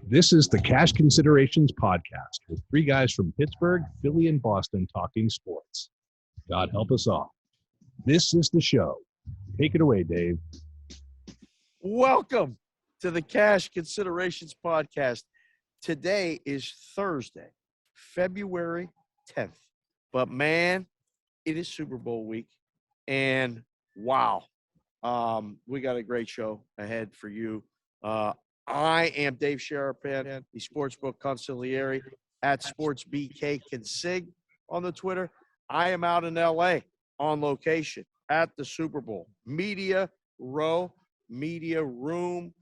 This is the Cash Considerations Podcast with three guys from Pittsburgh, Philly, and Boston talking sports. God help us all. This is the show. Take it away, Dave. Welcome to the Cash Considerations Podcast. Today is Thursday, February 10th. But, man, it is Super Bowl week. And, wow, we got a great show ahead for you. I am Dave Sharapan, the Sportsbook Consigliere at SportsBK Consig on the Twitter. I am out in L.A. on location at the Super Bowl. Media row, media room,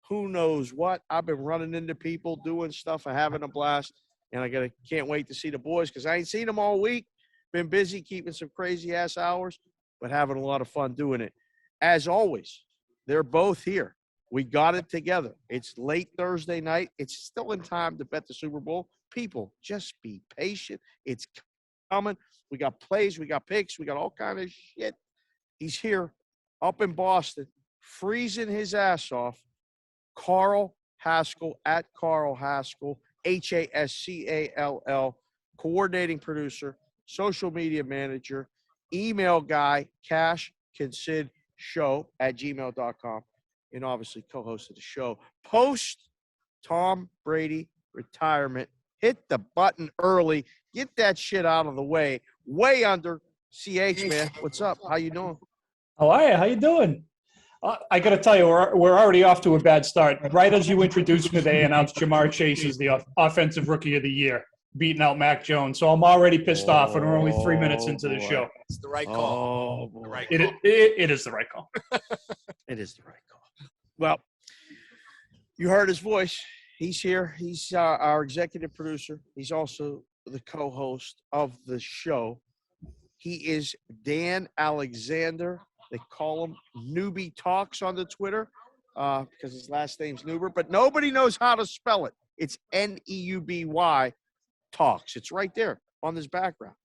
who knows what. I've been running into people, doing stuff, and having a blast. And I can't wait to see the boys because I ain't seen them all week. Been busy keeping some crazy-ass hours, but having a lot of fun doing it. As always, they're both here. We got it together. It's late Thursday night. It's still in time to bet the Super Bowl. People, just be patient. It's coming. We got plays. We got picks. We got all kind of shit. He's here up in Boston, freezing his ass off. Carl Hascall at Carl Hascall, Hascall, coordinating producer, social media manager, email guy, cashconsidshow@gmail.com. And obviously co-host of the show. Post Tom Brady retirement. Hit the button early. Get that shit out of the way. Way under CH, man. What's up? How you doing? How are you? How you doing? I got to tell you, we're already off to a bad start. Right as you introduced me, they announced Jamar Chase as the offensive rookie of the year, beating out Mac Jones. So I'm already pissed off, and we're only 3 minutes into the show. It's the right call. Oh, The right It call. is the right call. It is the right call. Well, you heard his voice. He's here. He's our executive producer. He's also the co-host of the show. He is Dan Alexander. They call him Newbie Talks on the Twitter because his last name's Neuber, but nobody knows how to spell it. It's Neuby Talks. It's right there on his background.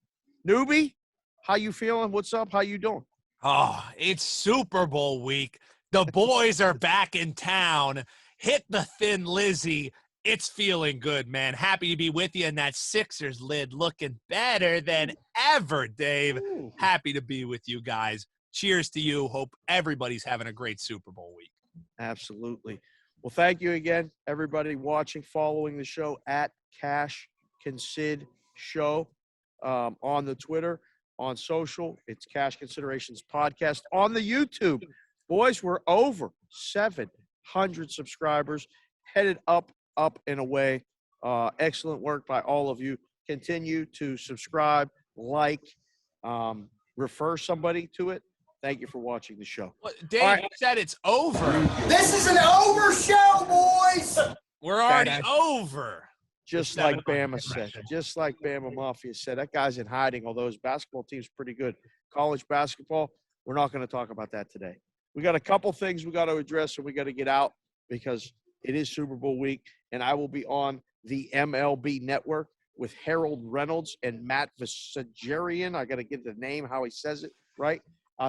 Newbie, how you feeling? What's up? How you doing? Oh, it's Super Bowl week. The boys are back in town. Hit the Thin Lizzy. It's feeling good, man. Happy to be with you. And that Sixers lid looking better than ever, Dave. Ooh. Happy to be with you guys. Cheers to you. Hope everybody's having a great Super Bowl week. Absolutely. Well, thank you again, everybody watching, following the show at Cash Consid Show on the Twitter, on social. It's Cash Considerations Podcast on the YouTube. Boys, we're over 700 subscribers, headed up and away. Excellent work by all of you. Continue to subscribe, like, refer somebody to it. Thank you for watching the show. Well, Dave, right. you said it's over. This is an over show, boys. We're already over. Just like Bama said. Just like Bama Mafia said. That guy's in hiding, although his basketball team's pretty good. College basketball, we're not going to talk about that today. We got a couple things we got to address, and we got to get out because it is Super Bowl week, and I will be on the MLB Network with Harold Reynolds and Matt Visagerian. I got to get the name, how he says it, right?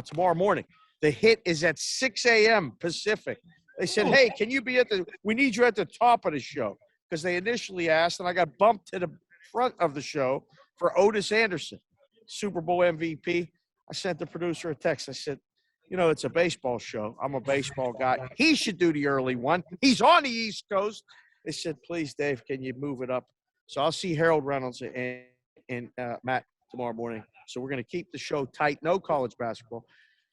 Tomorrow morning. The hit is at 6 a.m. Pacific. They said, hey, can you be we need you at the top of the show. Because they initially asked, and I got bumped to the front of the show for Otis Anderson, Super Bowl MVP. I sent the producer a text. I said, it's a baseball show. I'm a baseball guy. He should do the early one. He's on the East Coast. They said, please, Dave, can you move it up? So I'll see Harold Reynolds and Matt tomorrow morning. So we're going to keep the show tight. No college basketball.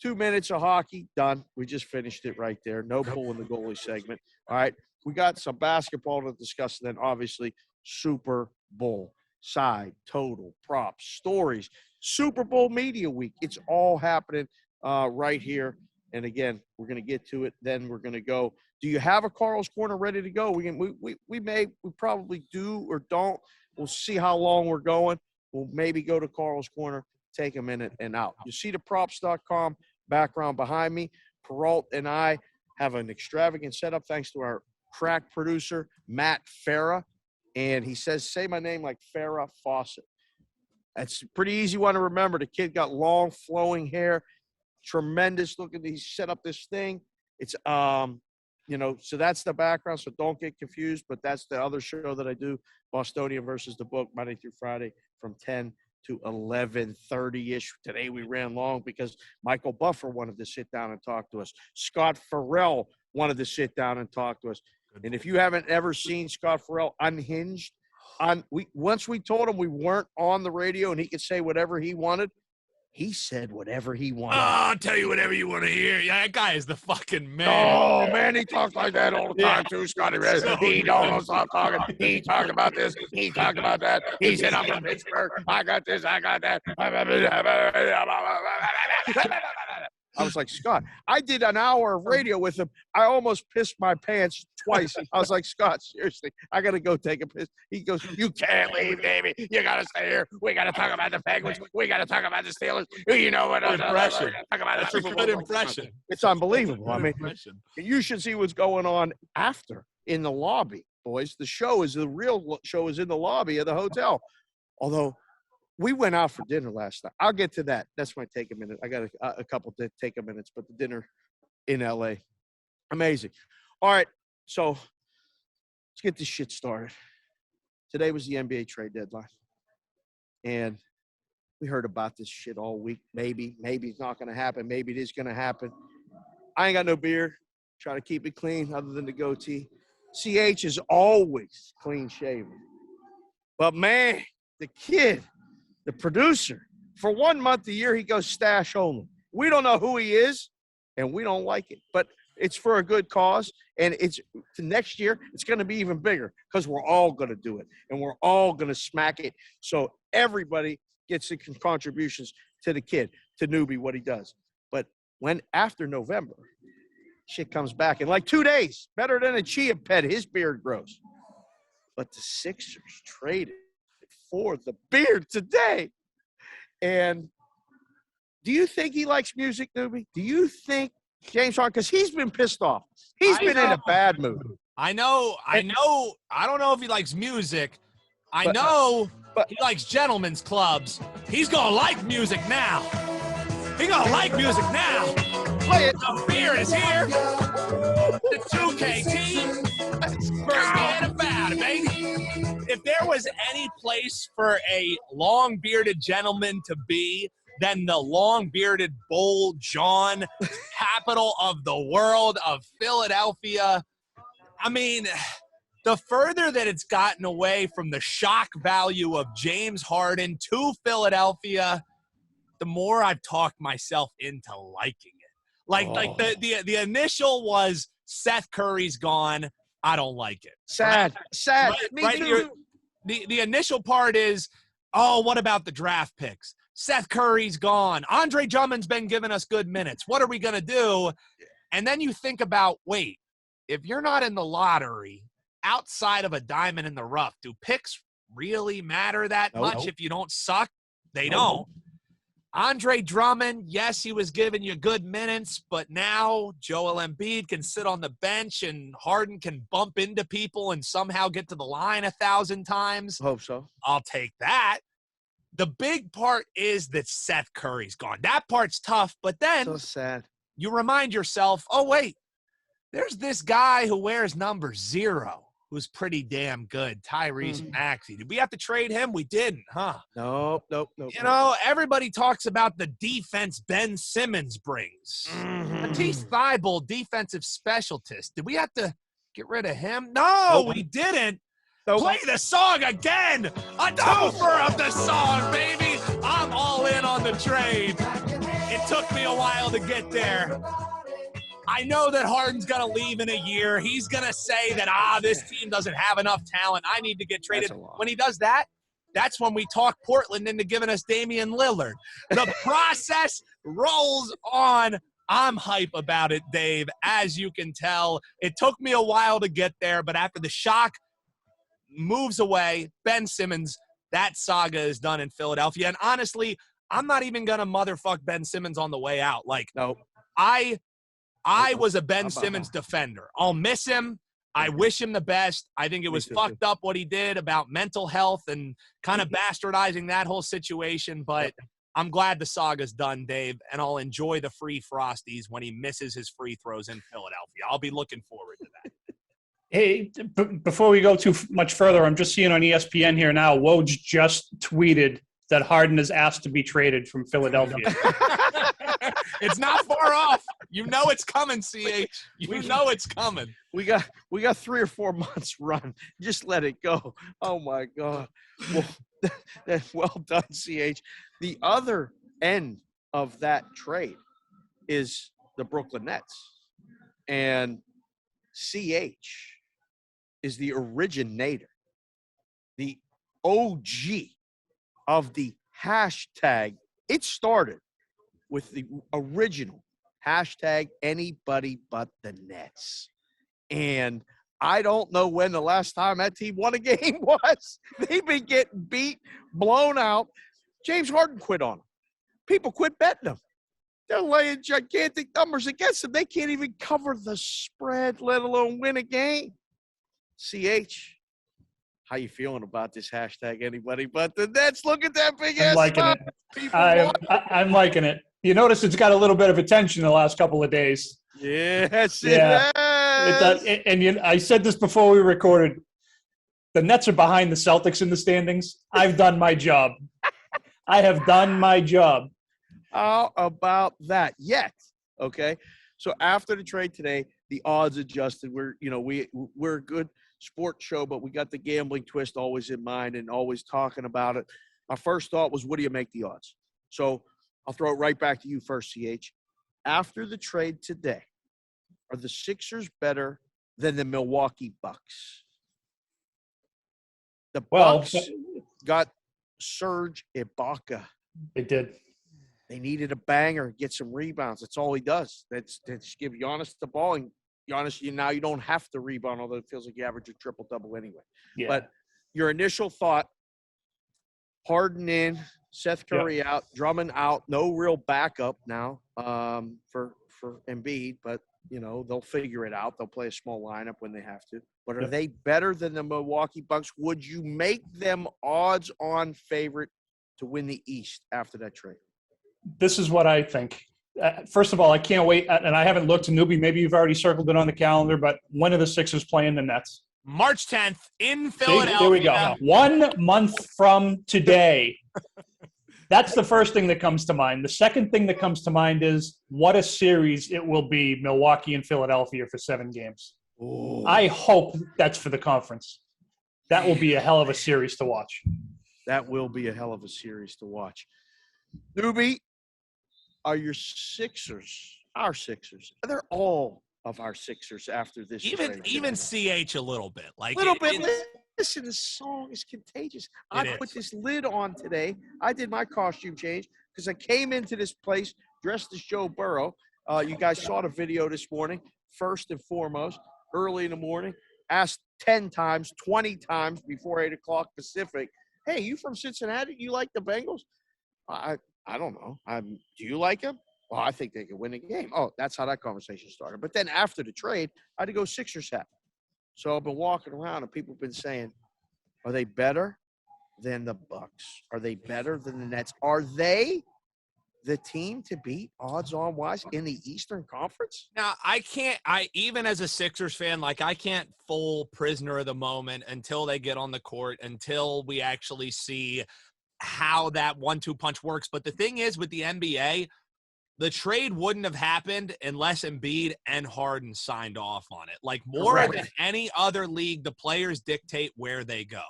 2 minutes of hockey, done. We just finished it right there. No pulling the goalie segment. All right. We got some basketball to discuss, and then obviously Super Bowl, side, total, props, stories, Super Bowl media week. It's all happening right here. And again, we're going to get to it. Then we're going to go. Do you have a Carl's Corner ready to go? We probably do or don't. We'll see how long we're going. We'll maybe go to Carl's Corner, take a minute and out. You see the props.com background behind me. Perrault and I have an extravagant setup thanks to our crack producer, Matt Farah. And he says, say my name like Farrah Fawcett. That's a pretty easy one to remember. The kid got long, flowing hair, tremendous looking. He set up this thing. It's so that's the background. So don't get confused. But that's the other show that I do, Bostonian versus the Book, Monday through Friday from 10 to 11:30-ish. Today we ran long because Michael Buffer wanted to sit down and talk to us. Scott Farrell wanted to sit down and talk to us. And if you haven't ever seen Scott Farrell unhinged, once we told him we weren't on the radio and he could say whatever he wanted, he said whatever he wanted. I'll tell you whatever you want to hear. Yeah, that guy is the fucking man. Oh, man, he talks like that all the time, too, Scotty. He don't stop talking. He talked about this. He talked about that. He said, I'm from Pittsburgh. I got this. I got that. I was like, Scott, I did an hour of radio with him. I almost pissed my pants twice. I was like, Scott, seriously, I got to go take a piss. He goes, you can't leave, baby. You got to stay here. We got to talk about the Penguins. We got to talk about the Steelers. You know what? Impression. Talk about That's a good impression. It's unbelievable. I mean, you should see what's going on after in the lobby, boys. The real show is in the lobby of the hotel. Although, we went out for dinner last night. I'll get to that. That's my take a minute. I got a couple to take a minutes, but the dinner in LA, amazing. All right, so let's get this shit started. Today was the NBA trade deadline, and we heard about this shit all week. Maybe it's not going to happen. Maybe it is going to happen. I ain't got no beard. Try to keep it clean, other than the goatee. CH is always clean shaven, but man, the kid. The producer, for 1 month a year, he goes stash only. We don't know who he is, and we don't like it. But it's for a good cause, and it's next year, it's going to be even bigger because we're all going to do it, and we're all going to smack it so everybody gets the contributions to the kid, to Newbie, what he does. But when after November, shit comes back in like 2 days, better than a chia pet, his beard grows. But the Sixers traded for the beard today. And do you think he likes music, Newbie? Do you think James Harden, because he's been pissed off. He's been in a bad mood. I know. I don't know if he likes music. I know he likes gentlemen's clubs. He's going to like music now. He's going to like music now. Play it. The beard is here. The 2K team. Forget about it, baby. If there was any place for a long-bearded gentleman to be than the long-bearded Bull John, capital of the world of Philadelphia, I mean, the further that it's gotten away from the shock value of James Harden to Philadelphia, the more I've talked myself into liking it. Like the initial was Seth Curry's gone. I don't like it. Sad. Me too. The initial part is, oh, what about the draft picks? Seth Curry's gone. Andre Drummond's been giving us good minutes. What are we going to do? And then you think about, wait, if you're not in the lottery, outside of a diamond in the rough, do picks really matter that much if you don't suck? They don't. Andre Drummond, yes, he was giving you good minutes, but now Joel Embiid can sit on the bench and Harden can bump into people and somehow get to the line 1,000 times. Hope so. I'll take that. The big part is that Seth Curry's gone. That part's tough, but then so sad. You remind yourself, oh, wait, there's this guy who wears number 0 who's pretty damn good, Tyrese Maxey. Did we have to trade him? We didn't, huh? Nope. You know, everybody talks about the defense Ben Simmons brings. Matisse Thybulle, defensive specialist. Did we have to get rid of him? No, we didn't. Play the song again. A twofer of the song, baby. I'm all in on the trade. It took me a while to get there. I know that Harden's going to leave in a year. He's going to say that, this team doesn't have enough talent. I need to get traded. When he does that, that's when we talk Portland into giving us Damian Lillard. The process rolls on. I'm hype about it, Dave, as you can tell. It took me a while to get there, but after the shock moves away, Ben Simmons, that saga is done in Philadelphia. And honestly, I'm not even going to motherfuck Ben Simmons on the way out. I was a Ben Simmons defender. I'll miss him. I wish him the best. I think it was fucked up what he did about mental health and kind of bastardizing that whole situation. But I'm glad the saga's done, Dave, and I'll enjoy the free Frosties when he misses his free throws in Philadelphia. I'll be looking forward to that. Hey, before we go too much further, I'm just seeing on ESPN here now, Woj just tweeted that Harden is asked to be traded from Philadelphia. It's not far off. You know it's coming, CH. You know it's coming. We got 3 or 4 months run. Just let it go. Oh my God. Well done, CH. The other end of that trade is the Brooklyn Nets. And CH is the originator, the OG of the hashtag. It started with the original hashtag anybody but the Nets. And I don't know when the last time that team won a game was. They've been getting beat, blown out. James Harden quit on them. People quit betting them. They're laying gigantic numbers against them. They can't even cover the spread, let alone win a game. CH, how you feeling about this hashtag anybody but the Nets? Look at that big ass. I'm liking it. You notice it's got a little bit of attention the last couple of days. Yes, Yeah. it has. I said this before we recorded. The Nets are behind the Celtics in the standings. I've done my job. I have done my job. How about that? Yet, okay. So after the trade today, the odds adjusted. We're a good sports show, but we got the gambling twist always in mind and always talking about it. My first thought was, what do you make the odds? So I'll throw it right back to you first, CH. After the trade today, are the Sixers better than the Milwaukee Bucks? The Bucks got Serge Ibaka. They did. They needed a banger, get some rebounds. That's all he does. That's give Giannis the ball. And Giannis, you don't have to rebound, although it feels like you average a triple-double anyway. Yeah. But your initial thought, Harden in, Seth Curry out, Drummond out, no real backup now for Embiid, but, they'll figure it out. They'll play a small lineup when they have to. But are they better than the Milwaukee Bucks? Would you make them odds-on favorite to win the East after that trade? This is what I think. First of all, I can't wait, and I haven't looked. Newbie, maybe you've already circled it on the calendar, but when are the Sixers playing the Nets? March 10th in Philadelphia. See, there we go. 1 month from today. That's the first thing that comes to mind. The second thing that comes to mind is what a series it will be, Milwaukee and Philadelphia for 7 games. Ooh. I hope that's for the conference. That will be a hell of a series to watch. That will be a hell of a series to watch. Newbie, are your Sixers, our Sixers, they're all of our Sixers after this. Even CH a little bit. Like a little bit. Listen, the song is contagious. I put this lid on today. I did my costume change because I came into this place dressed as Joe Burrow. You guys saw the video this morning. First and foremost, early in the morning, asked 10 times, 20 times before 8 o'clock Pacific, hey, you from Cincinnati? You like the Bengals? I don't know. Do you like them? Well, I think they could win a game. Oh, that's how that conversation started. But then after the trade, I had to go Sixers hat. So I've been walking around and people have been saying, are they better than the Bucks? Are they better than the Nets? Are they the team to beat odds-on wise in the Eastern Conference? Now, even as a Sixers fan, I can't full prisoner of the moment until they get on the court, until we actually see how that 1-2 punch works. But the thing is, with the NBA, the trade wouldn't have happened unless Embiid and Harden signed off on it. More than any other league, the players dictate where they go.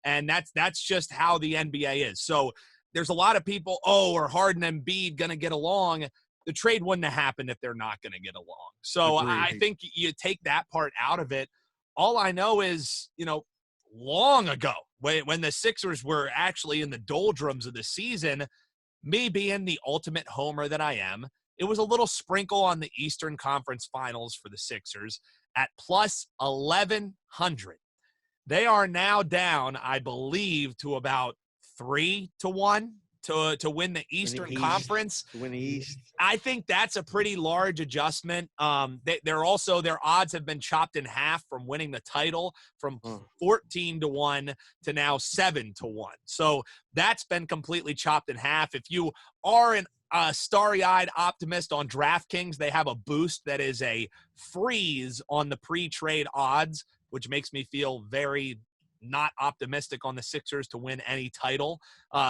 And that's just how the NBA is. So there's a lot of people, are Harden and Embiid going to get along? The trade wouldn't have happened if they're not going to get along. So agreed. I think you take that part out of it. All I know is, long ago, when the Sixers were actually in the doldrums of the season, me being the ultimate homer that I am, it was a little sprinkle on the Eastern Conference Finals for the Sixers at plus 1,100. They are now down, I believe, to about 3-1 to win the Eastern Conference. To win the East. I think that's a pretty large adjustment. They're also, their odds have been chopped in half from winning the title from 14-1 to now 7-1. So that's been completely chopped in half. If you are a starry-eyed optimist on DraftKings, they have a boost that is a freeze on the pre-trade odds, which makes me feel very not optimistic on the Sixers to win any title,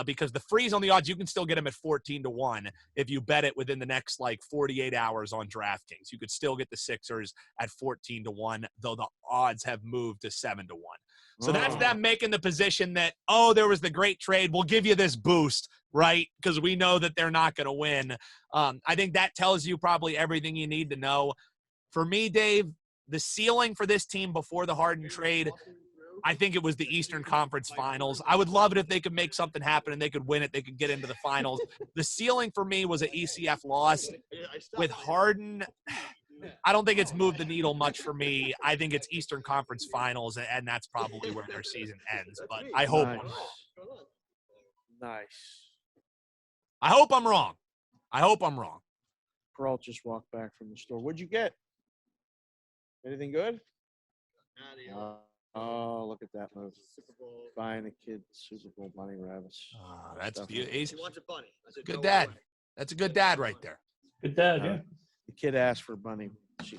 because the freeze on the odds, you can still get them at 14-1 if you bet it within the next 48 hours on DraftKings. You could still get the Sixers at 14-1, though the odds have moved to 7-1. So that's them making the position that, there was the great trade, we'll give you this boost, right? Because we know that they're not going to win. I think that tells you probably everything you need to know. For me, Dave, the ceiling for this team before the Harden trade, I think it was the Eastern Conference Finals. I would love it if they could make something happen and they could win it. They could get into the finals. The ceiling for me was an ECF loss. With Harden, I don't think it's moved the needle much for me. I think it's Eastern Conference Finals, and that's probably where their season ends. But I hope I'm wrong. Nice. I hope I'm wrong. I hope I'm wrong. Perrault just walked back from the store. What'd you get? Anything good? Oh, look at that move. Buying a kid Super Bowl bunny rabbits. Oh, that's beautiful. He wants a bunny. Good dad. That's a good dad right there. Good dad, yeah. The kid asked for a bunny.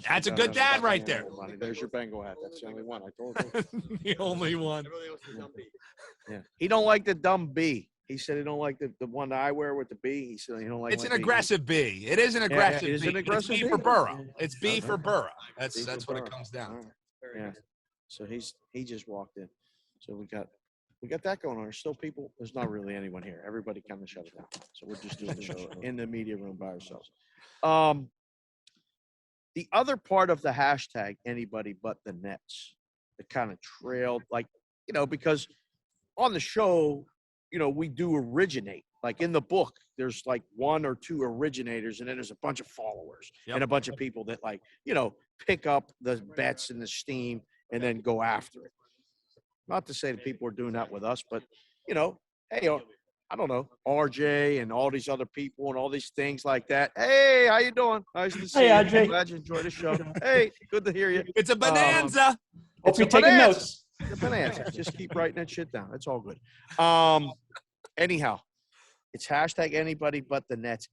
That's a good dad right there. Bunny. There's your Bengal hat. That's the only one. I told you. The only one. Everybody else is dumb bee. Yeah. He don't like the dumb bee. He said he don't like the one that I wear with the bee. He said he don't like. It's an aggressive bee. It is an aggressive it is bee. an aggressive it's B bee. for Burrow. It's B for Burrow. B That's for what it Burrow. comes down to. Yeah. So he just walked in. So we got that going on. There's still people. There's not really anyone here. Everybody kind of shut it down. So we're just doing the show in the media room by ourselves. The other part of the hashtag, anybody but the Nets, that kind of trailed, because on the show, we do originate. Like in the book, there's one or two originators, and then there's a bunch of followers and a bunch of people that pick up the bets and the steam and then go after it. Not to say that people are doing that with us, but hey, I don't know, RJ and all these other people and all these things like that. Hey, how you doing? Nice to see you. RJ. Glad you enjoyed the show. Hey, good to hear you. It's a bonanza. Hope you're taking notes. It's a bonanza. Just keep writing that shit down. It's all good. Anyhow, it's hashtag anybody but the Nets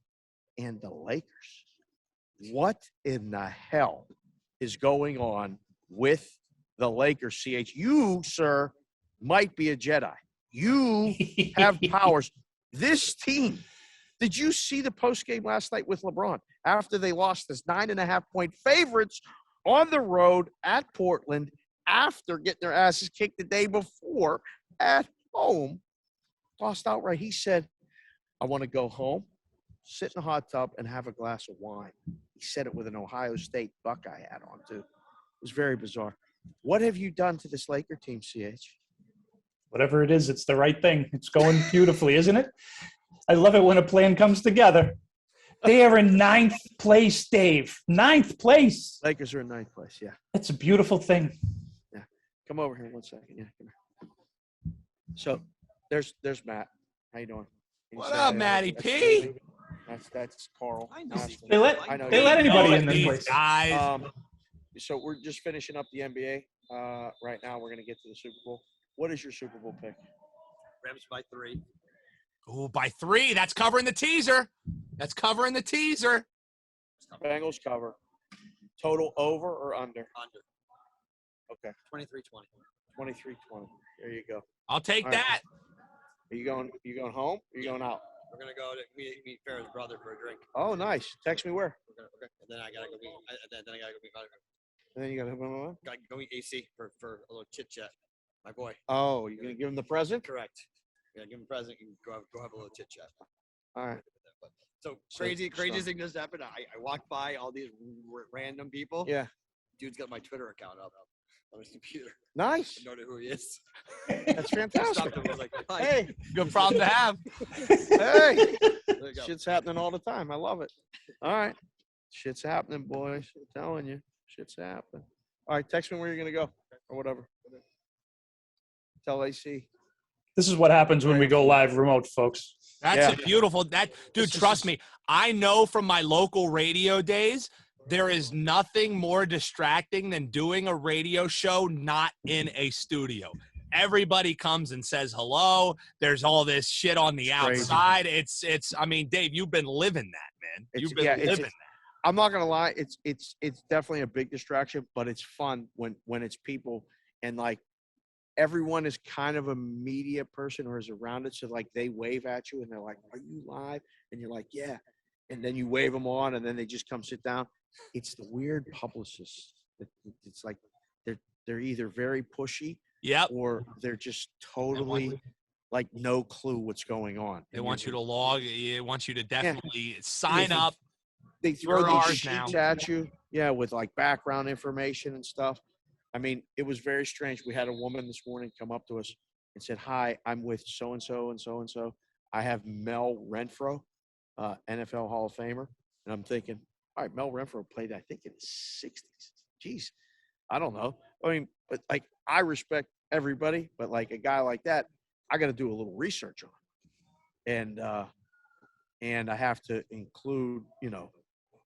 and the Lakers. What in the hell is going on with the Lakers, CH? You, sir, might be a Jedi. You have powers. This team, did you see the postgame last night with LeBron after they lost as 9.5-point favorites on the road at Portland after getting their asses kicked the day before at home? Lost outright. He said, I want to go home, sit in a hot tub, and have a glass of wine. He said it with an Ohio State Buckeye hat on, too. It was very bizarre. What have you done to this Laker team, CH? Whatever it is, it's the right thing. It's going beautifully, isn't it? I love it when a plan comes together. They are in 9th place, Dave. 9th place. Lakers are in 9th place, yeah. That's a beautiful thing. Yeah. Come over here 1 second. Yeah, come here. So there's Matt. How you doing? What up, Matty P? That's Carl. They let anybody in this place. Guys. So we're just finishing up the NBA. Right now, we're going to get to the Super Bowl. What is your Super Bowl pick? Rams by 3. Ooh, by 3. That's covering the teaser. Bengals cover. Total over or under? Under. Okay. 23-20. 23-20. There you go. I'll take All right. that. Are you going home? Or are you going out? We're gonna go to meet Farrah's brother for a drink. Oh, nice. Text me where. Okay. And then I gotta go meet. Then I gotta go meet. And then you got to. Gotta go meet AC for a little chit chat. My boy. Oh, you're gonna give him the present? Correct. Yeah, give him a present. You can go have a little chit chat. All right. So crazy thing just happened. I walked by all these random people. Yeah. Dude's got my Twitter account up on his computer. Nice. I know who he is. That's fantastic. Stopped him, I was like, hi. Hey, Good problem to have. hey. There you go. Shit's happening all the time. I love it. All right. Shit's happening, boys. I'm telling you. Shit's happening. All right. Text me where you're going to go or whatever. Tell AC. This is what happens when we go live remote, folks. That's a beautiful. Dude, trust me. I know from my local radio days, there is nothing more distracting than doing a radio show not in a studio. Everybody comes and says hello. There's all this shit on the outside. It's. I mean, Dave, you've been living that, man. You've been living that. I'm not gonna lie. It's definitely a big distraction, but it's fun when it's people and like everyone is kind of a media person or is around it. So like they wave at you and they're like, "Are you live?" And you're like, "Yeah." And then you wave them on, and then they just come sit down. It's the weird publicists. It's like they're either very pushy. Yep. Or they're just totally like no clue what's going on. They want you to log. They want you to definitely sign up. They throw these sheets at you, with like background information and stuff. I mean, it was very strange. We had a woman this morning come up to us and said, "Hi, I'm with so and so and so and so. I have Mel Renfro, NFL Hall of Famer." And I'm thinking, all right, Mel Renfro played, I think, in the 60s. Jeez, I don't know. I mean, but like I respect everybody, but like a guy like that, I got to do a little research on, and I have to include,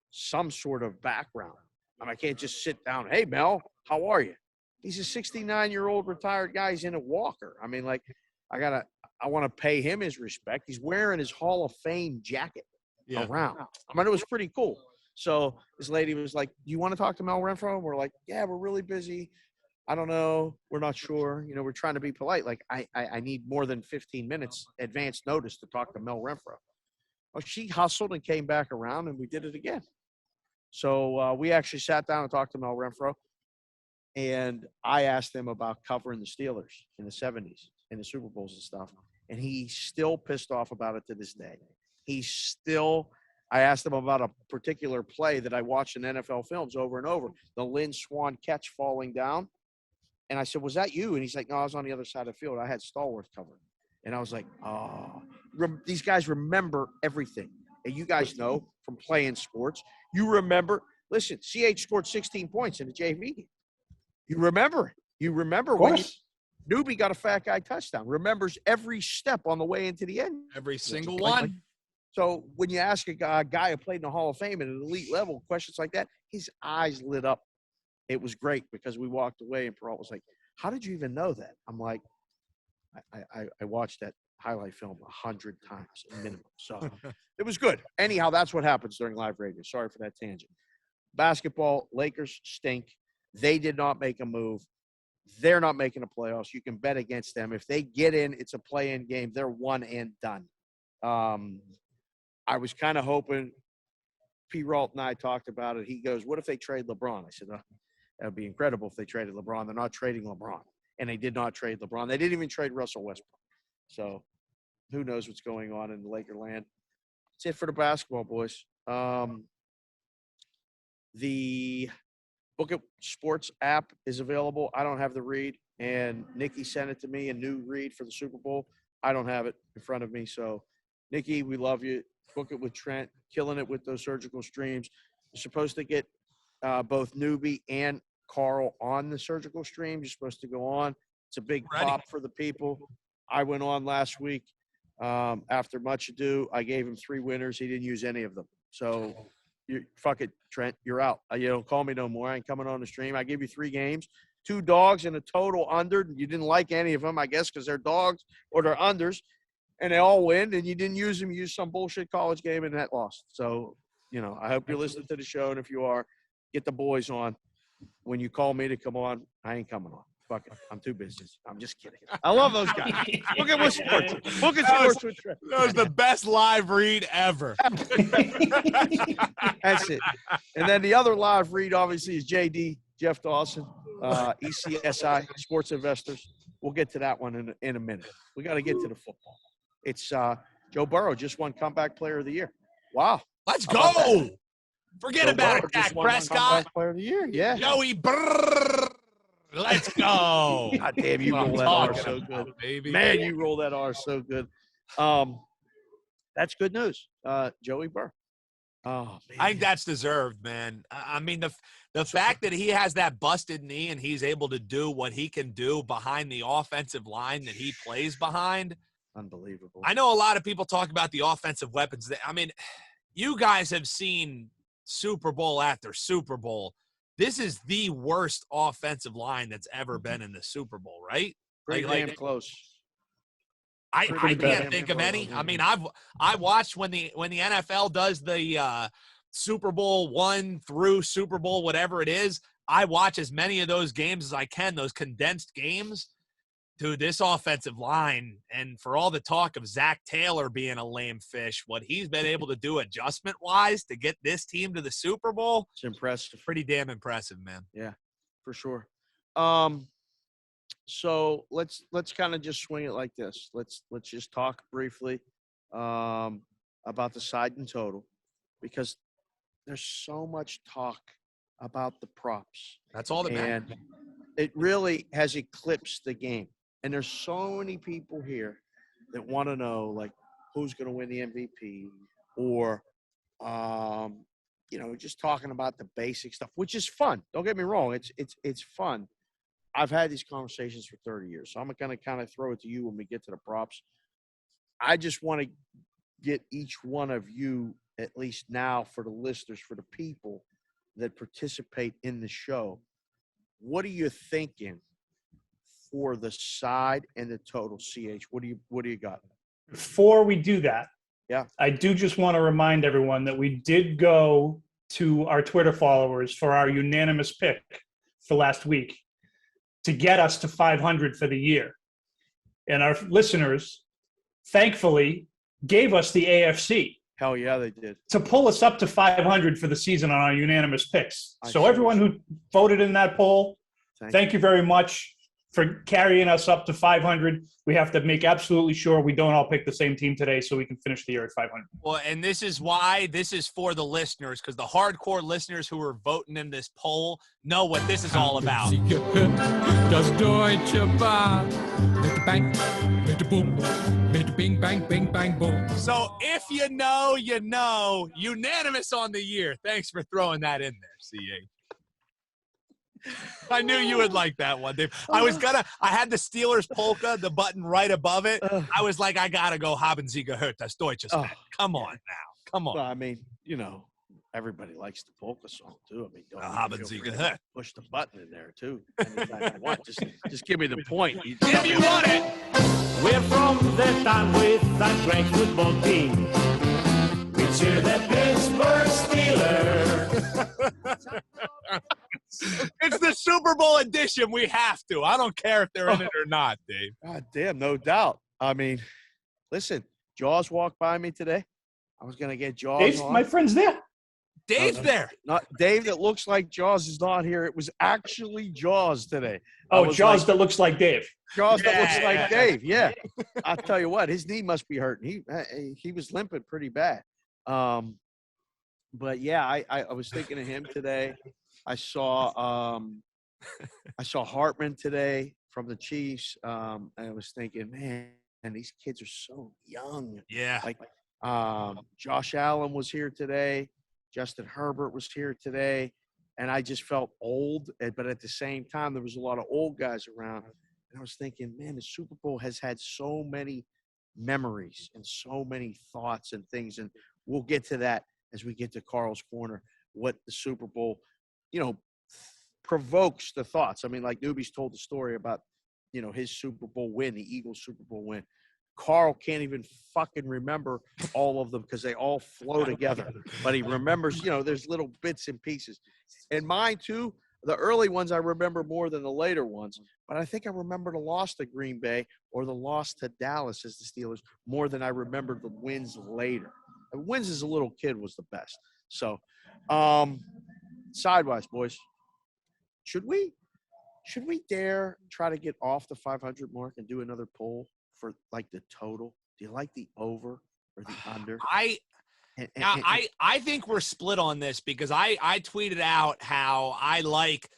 some sort of background. I mean, I can't just sit down. "Hey, Mel, how are you?" He's a 69-year-old retired guy. He's in a walker. I mean, like, I want to pay him his respect. He's wearing his Hall of Fame jacket around. I mean, it was pretty cool. So this lady was like, "Do you want to talk to Mel Renfro?" And we're like, "Yeah, we're really busy. I don't know. We're not sure. We're trying to be polite. Like, I need more than 15 minutes advance notice to talk to Mel Renfro." Well, she hustled and came back around, and we did it again. So we actually sat down and talked to Mel Renfro, and I asked him about covering the Steelers in the 70s in the Super Bowls and stuff, and he's still pissed off about it to this day. I asked him about a particular play that I watched in NFL films over and over, the Lynn Swann catch falling down. And I said, "Was that you?" And he's like, "No, I was on the other side of the field. I had Stallworth covered." And I was like, "Oh, these guys remember everything." And you guys know from playing sports, you remember. Listen, CH scored 16 points in the JV game. You remember it. You remember when Newbie got a fat guy touchdown. Remembers every step on the way into the end. Every single one. So when you ask a guy who played in the Hall of Fame at an elite level questions like that, his eyes lit up. It was great because we walked away and Perrault was like, "How did you even know that?" I'm like, I watched that highlight film 100 times minimum. So it was good. Anyhow, that's what happens during live radio. Sorry for that tangent. Basketball, Lakers stink. They did not make a move. They're not making the playoffs. You can bet against them. If they get in, it's a play-in game. They're one and done. I was kind of hoping, Perrault and I talked about it. He goes, "What if they trade LeBron?" I said, "That would be incredible if they traded LeBron." They're not trading LeBron. And they did not trade LeBron. They didn't even trade Russell Westbrook. So who knows what's going on in Lakerland. That's it for the basketball, boys. The Book It Sports app is available. I don't have the read. And Nikki sent it to me, a new read for the Super Bowl. I don't have it in front of me. So, Nikki, we love you. Book It with Trent, killing it with those surgical streams. You're supposed to get both Newbie and Carl on the surgical stream. You're supposed to go on. It's a big pop for the people. I went on last week. After much ado, I gave him 3 winners. He didn't use any of them. So, fuck it, Trent. You're out. You don't call me no more. I ain't coming on the stream. I gave you 3 games, 2 dogs and a total under. You didn't like any of them, I guess, because they're dogs or they're unders. And they all win, and you didn't use them. You used some bullshit college game, and that lost. So, I hope you're listening to the show, and if you are, get the boys on. When you call me to come on, I ain't coming on. Fuck it. I'm too busy. I'm just kidding. I love those guys. Look at what sports. Look at sports with Trent. That was the best live read ever. That's it. And then the other live read, obviously, is JD, Jeff Dawson, ECSI, Sports Investors. We'll get to that one in a minute. We got to get to the football. It's Joe Burrow just won Comeback Player of the Year. Wow. Let's go. Forget Joe about Burrow it, Dak just won Prescott. Comeback Player of the Year. Yeah. Joey Brrr. Let's go. God damn, you roll that R so good. Baby. Man, you roll that R so good. That's good news. Joey Burrow. Oh, man. I think that's deserved, man. I mean, the fact that he has that busted knee and he's able to do what he can do behind the offensive line that he plays behind, Unbelievable. I know a lot of people talk about the offensive weapons. I mean, you guys have seen Super Bowl after Super Bowl. This is the worst offensive line that's ever been in the Super Bowl, right? Pretty damn close. I Pretty can't damn think of close. any. I mean, I watched when the NFL does the Super Bowl 1 through Super Bowl whatever it is. I watch as many of those games as I can, those condensed games. Dude, this offensive line, and for all the talk of Zach Taylor being a lame fish, what he's been able to do adjustment-wise to get this team to the Super Bowl, it's impressive. Pretty damn impressive, man. Yeah, for sure. So let's kind of just swing it like this. Let's just talk briefly about the side and total, because there's so much talk about the props. That's all that matters. And it really has eclipsed the game. And there's so many people here that want to know, like, who's going to win the MVP, or, just talking about the basic stuff, which is fun. Don't get me wrong. It's fun. I've had these conversations for 30 years, so I'm going to kind of throw it to you when we get to the props. I just want to get each one of you, at least now for the listeners, for the people that participate in the show, what are you thinking for the side and the total? CH, what do you got? Before we do that, yeah, I do just want to remind everyone that we did go to our Twitter followers for our unanimous pick for last week to get us to 500 for the year. And our listeners, thankfully, gave us the AFC. Hell yeah, they did. To pull us up to 500 for the season on our unanimous picks. So everyone who voted in that poll, thank you very much for carrying us up to 500. We have to make absolutely sure we don't all pick the same team today so we can finish the year at 500. Well, and this is why this is for the listeners, because the hardcore listeners who are voting in this poll know what this is all about. Das Deutsche Bahn mit der Bang, mit der Boom, mit der Bing, Bang, Bing, Bang, Boom. So if you know, you know. Unanimous on the year. Thanks for throwing that in there, CA. I knew you would like that one, Dave. I had the Steelers polka, the button right above it. I was like, I got to go Haben Sie gehört, das Deutsche Bahn. Come on now. Come on. Well, I mean, everybody likes the polka song, too. I mean, don't Haben Sie gehört. Push the button in there, too. Anytime you want. Just give me the point. If you want it. We're from the town with a great football team. We cheer the Pittsburgh Steelers. It's the Super Bowl edition. We have to. I don't care if they're in it or not, Dave. God damn, no doubt. I mean, listen, Jaws walked by me today. I was going to get Jaws Dave's, on. my friend's there. Dave's there. Not Dave that looks like Jaws is not here. It was actually Jaws today. Oh, Jaws that looks like Dave. Jaws that looks like Dave, yeah. I'll tell you what, his knee must be hurting. He was limping pretty bad. But, yeah, I was thinking of him today. I saw Hartman today from the Chiefs. And I was thinking, man, these kids are so young. Yeah. Like Josh Allen was here today. Justin Herbert was here today. And I just felt old. But at the same time, there was a lot of old guys around. And I was thinking, man, the Super Bowl has had so many memories and so many thoughts and things. And we'll get to that as we get to Carl's Corner, what the Super Bowl provokes the thoughts. I mean, like Newbie's told the story about, his Super Bowl win, the Eagles Super Bowl win. Carl can't even fucking remember all of them because they all flow together. But he remembers, there's little bits and pieces. And mine, too, the early ones I remember more than the later ones. But I think I remember the loss to Green Bay or the loss to Dallas as the Steelers more than I remember the wins later. The wins as a little kid was the best. So, sidewise, boys. Should we dare try to get off the 500 mark and do another poll for like the total? Do you like the over or the under? I think we're split on this because I tweeted out how I like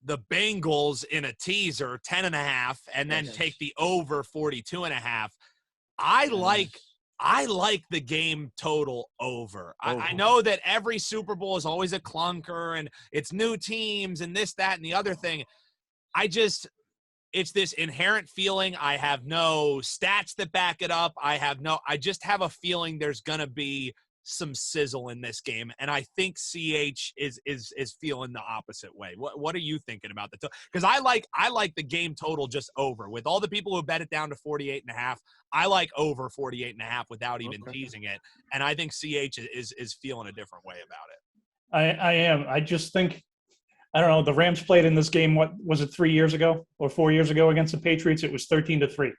the Bengals in a teaser 10.5 and then take the over 42.5. I like the game total over. I know that every Super Bowl is always a clunker and it's new teams and this, that, and the other thing. it's this inherent feeling. I have no stats that back it up. I just have a feeling there's going to be some sizzle in this game. And I think CH is feeling the opposite way. What are you thinking about the because I like the game total just over. With all the people who bet it down to 48.5, I like over 48.5 without even teasing it. And I think CH is feeling a different way about it. I am. I just think, I don't know, the Rams played in this game, what was it, 3 years ago or 4 years ago against the Patriots? It was 13-3,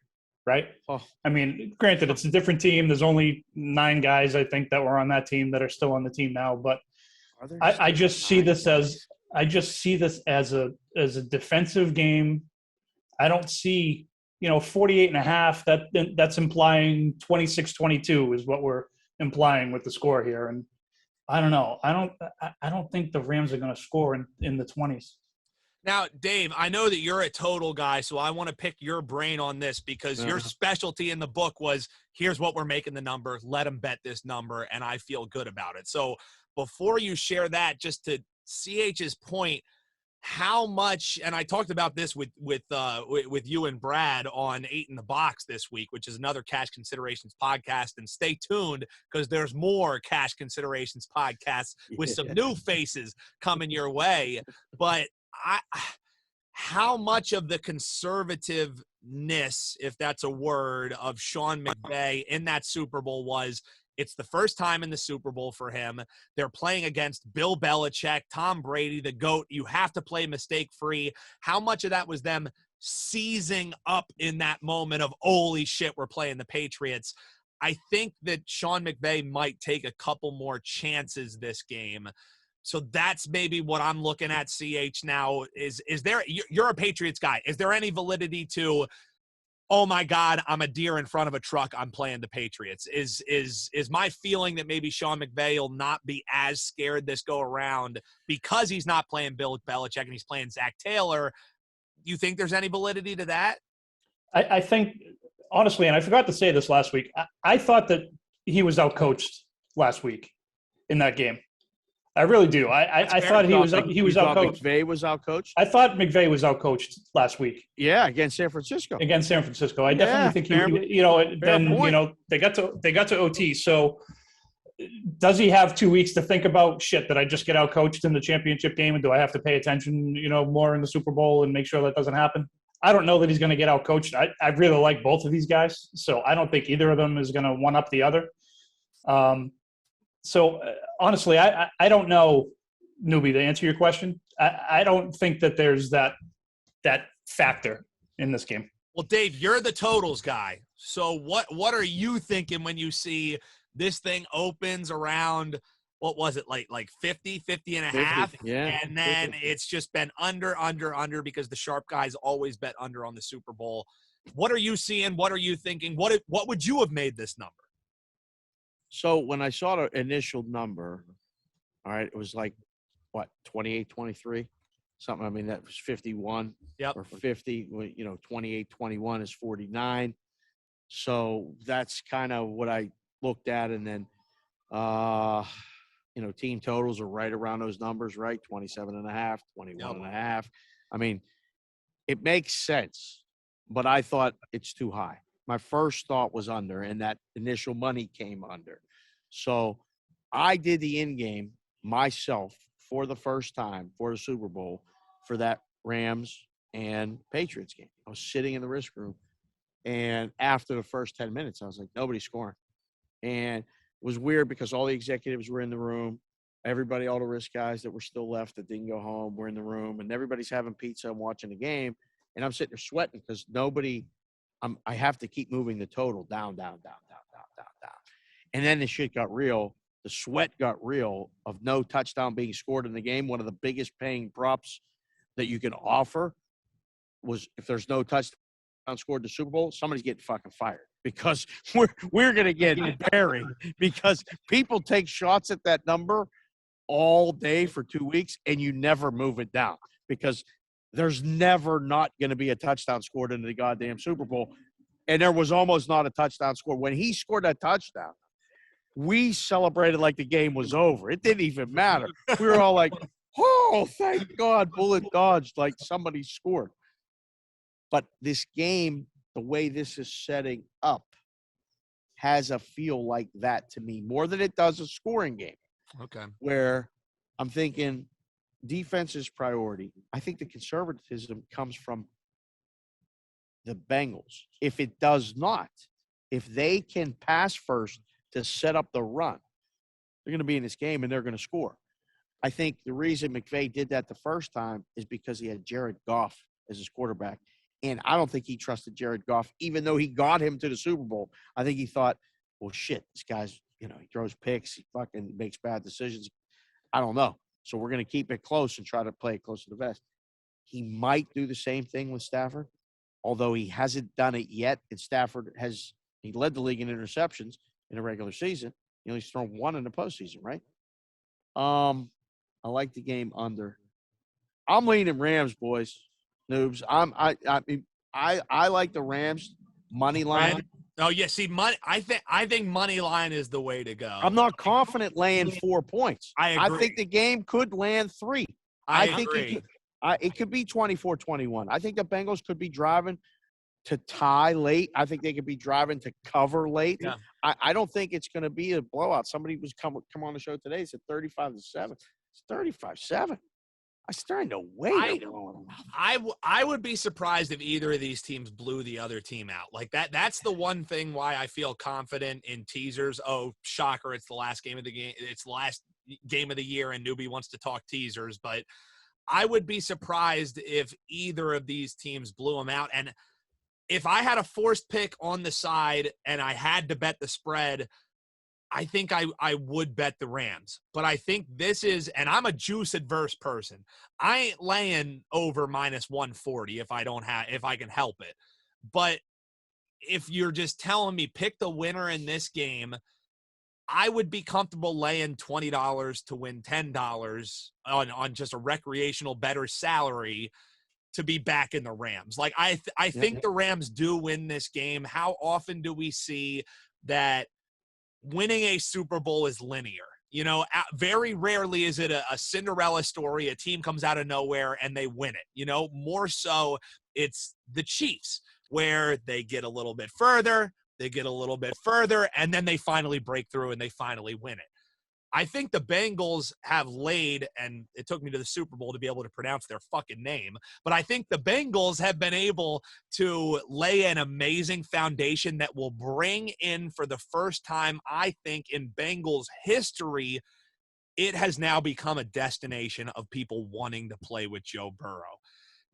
right? Oh. I mean, granted, it's a different team. There's only 9 guys, I think, that were on that team that are still on the team now. But I just see this as a defensive game. I don't see, 48.5. That's implying 26-22 is what we're implying with the score here. And I don't know. I don't think the Rams are going to score in the 20s. Now, Dave, I know that you're a total guy, so I want to pick your brain on this because your specialty in the book was, here's what we're making the number, let them bet this number, and I feel good about it. So before you share that, just to CH's point, how much, and I talked about this with you and Brad on 8 in the Box this week, which is another Cash Considerations podcast, and stay tuned because there's more Cash Considerations podcasts with some new faces coming your way. But how much of the conservativeness, if that's a word, of Sean McVay in that Super Bowl was, it's the first time in the Super Bowl for him. They're playing against Bill Belichick, Tom Brady, the GOAT. You have to play mistake-free. How much of that was them seizing up in that moment of, holy shit, we're playing the Patriots? I think that Sean McVay might take a couple more chances this game. So that's maybe what I'm looking at, CH, now. Is there – you're a Patriots guy. Is there any validity to – oh my God, I'm a deer in front of a truck, I'm playing the Patriots? Is my feeling that maybe Sean McVay will not be as scared this go around because he's not playing Bill Belichick and he's playing Zach Taylor? You think there's any validity to that? I think, honestly, and I forgot to say this last week, I thought that he was outcoached last week in that game. I really do. I thought he was outcoached. McVay was outcoached? I thought McVay was outcoached last week. Yeah, against San Francisco. I definitely think they got to OT. So does he have 2 weeks to think about, shit, did I just get outcoached in the championship game, and do I have to pay attention, more in the Super Bowl and make sure that doesn't happen? I don't know that he's going to get outcoached. I really like both of these guys, so I don't think either of them is going to one up the other. So honestly, I don't know, Newbie, to answer your question. I don't think that there's that factor in this game. Well, Dave, you're the totals guy. So what are you thinking when you see this thing opens around, what was it, like 50 and a half? Yeah. And then it's just been under because the sharp guys always bet under on the Super Bowl. What are you seeing? What are you thinking? What would you have made this number? So when I saw the initial number, all right, it was like, what, 28, 23? Something, I mean, that was 51 or 50. 28, 21 is 49. So that's kind of what I looked at. And then, team totals are right around those numbers, right? 27.5, 21.5. I mean, it makes sense, but I thought it's too high. My first thought was under, and that initial money came under. So I did the in-game myself for the first time for the Super Bowl for that Rams and Patriots game. I was sitting in the risk room, and after the first 10 minutes, I was like, nobody's scoring. And it was weird because all the executives were in the room. Everybody, all the risk guys that were still left that didn't go home were in the room, and everybody's having pizza and watching the game. And I'm sitting there sweating because I have to keep moving the total down. And then the shit got real. The sweat got real of no touchdown being scored in the game. One of the biggest paying props that you can offer was if there's no touchdown scored in the Super Bowl, somebody's getting fucking fired because we're going to get buried because people take shots at that number all day for 2 weeks and you never move it down because there's never not going to be a touchdown scored into the goddamn Super Bowl. And there was almost not a touchdown scored. When he scored that touchdown, we celebrated like the game was over. It didn't even matter. We were all like, oh, thank God, bullet dodged, like somebody scored. But this game, the way this is setting up, has a feel like that to me more than it does a scoring game. Okay. Where I'm thinking defense is priority. I think the conservatism comes from the Bengals. If it does not, if they can pass first to set up the run, they're going to be in this game and they're going to score. I think the reason McVay did that the first time is because he had Jared Goff as his quarterback. And I don't think he trusted Jared Goff, even though he got him to the Super Bowl. I think he thought, well, shit, this guy's, he throws picks. He fucking makes bad decisions. I don't know. So we're going to keep it close and try to play it close to the vest. He might do the same thing with Stafford, although he hasn't done it yet. And Stafford he led the league in interceptions in the regular season. He's thrown one in the postseason, right? I like the game under. I'm leaning Rams, boys. Noobs. I like the Rams money line. Oh yeah, see, I think money line is the way to go. I'm not confident laying 4 points. I agree. I think the game could land 3. I think agree. it could be 24-21. I think the Bengals could be driving to tie late. I think they could be driving to cover late. Yeah. I don't think it's going to be a blowout. Somebody was come on the show today and said 35-7. It's 35-7. I starting to wait. I would be surprised if either of these teams blew the other team out. Like that's the one thing why I feel confident in teasers. Oh, shocker, it's the last game of the game. It's the last game of the year and Newbie wants to talk teasers, but I would be surprised if either of these teams blew them out. And if I had a forced pick on the side and I had to bet the spread, I think I would bet the Rams, but I think this is, and I'm a juice adverse person. I ain't laying over minus 140 if I can help it. But if you're just telling me pick the winner in this game, I would be comfortable laying $20 to win $10 on just a recreational better salary to be back in the Rams. Like I think the Rams do win this game. How often do we see that winning a Super Bowl is linear? Very rarely is it a Cinderella story. A team comes out of nowhere and they win it. More so it's the Chiefs where they get a little bit further, and then they finally break through and they finally win it. I think the Bengals have laid, and it took me to the Super Bowl to be able to pronounce their fucking name, but I think the Bengals have been able to lay an amazing foundation that will bring in, for the first time, I think, in Bengals history, it has now become a destination of people wanting to play with Joe Burrow.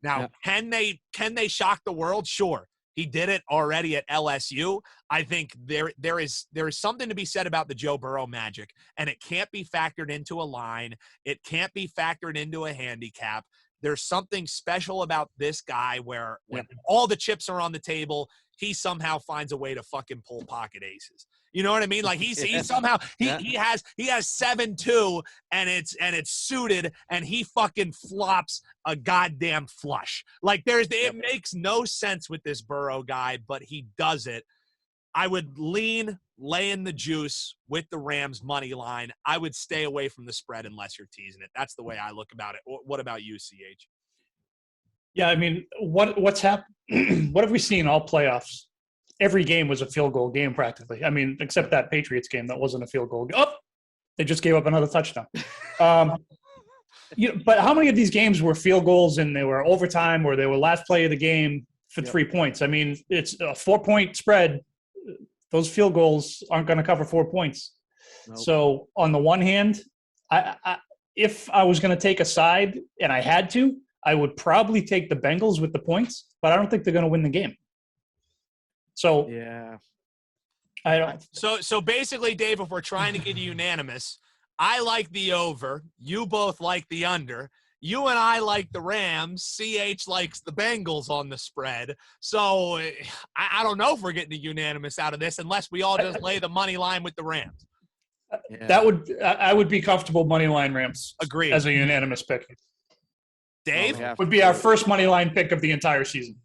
Now, can they shock the world? Sure. He did it already at LSU. I think there is something to be said about the Joe Burrow magic, and it can't be factored into a line. It can't be factored into a handicap. There's something special about this guy where when all the chips are on the table, he somehow finds a way to fucking pull pocket aces. You know what I mean? Like he somehow he has 7-2 and it's suited and he fucking flops a goddamn flush. Like it makes no sense with this Burrow guy, but he does it. I would lay in the juice with the Rams money line. I would stay away from the spread unless you're teasing it. That's the way I look about it. What about you, CH? Yeah, I mean, what's happened? What have we seen all playoffs? Every game was a field goal game practically. I mean, except that Patriots game that wasn't a field goal. Oh, they just gave up another touchdown. But how many of these games were field goals and they were overtime or they were last play of the game for 3 points? I mean, it's a 4-point spread. Those field goals aren't going to cover 4 points. Nope. So on the one hand, if I was going to take a side and I had to, I would probably take the Bengals with the points, but I don't think they're going to win the game. So I don't. So basically, Dave, if we're trying to get unanimous, I like the over. You both like the under. You and I like the Rams. CH likes the Bengals on the spread. So I don't know if we're getting a unanimous out of this unless we all just lay the money line with the Rams. I would be comfortable money line Rams. Agreed. As a unanimous pick. Dave? Would be our first money line pick of the entire season.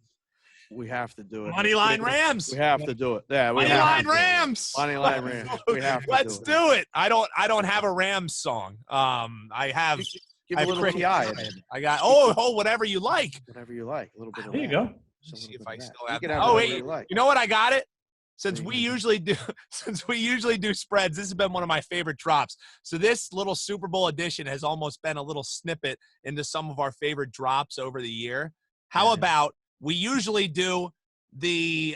We have to do it. Moneyline Rams. We have to do it. Yeah, Moneyline Rams. Moneyline Rams. We have to Let's do it. I don't have a Rams song. I have. Give a little TI. I got whatever you like. Whatever you like. A little bit. There you go. See if Look I at that. still You have can that. have Oh, whatever wait. you like. You know what? I got it. Since There we you go. usually do spreads, this has been one of my favorite drops. So this little Super Bowl edition has almost been a little snippet into some of our favorite drops over the year. How about we usually do the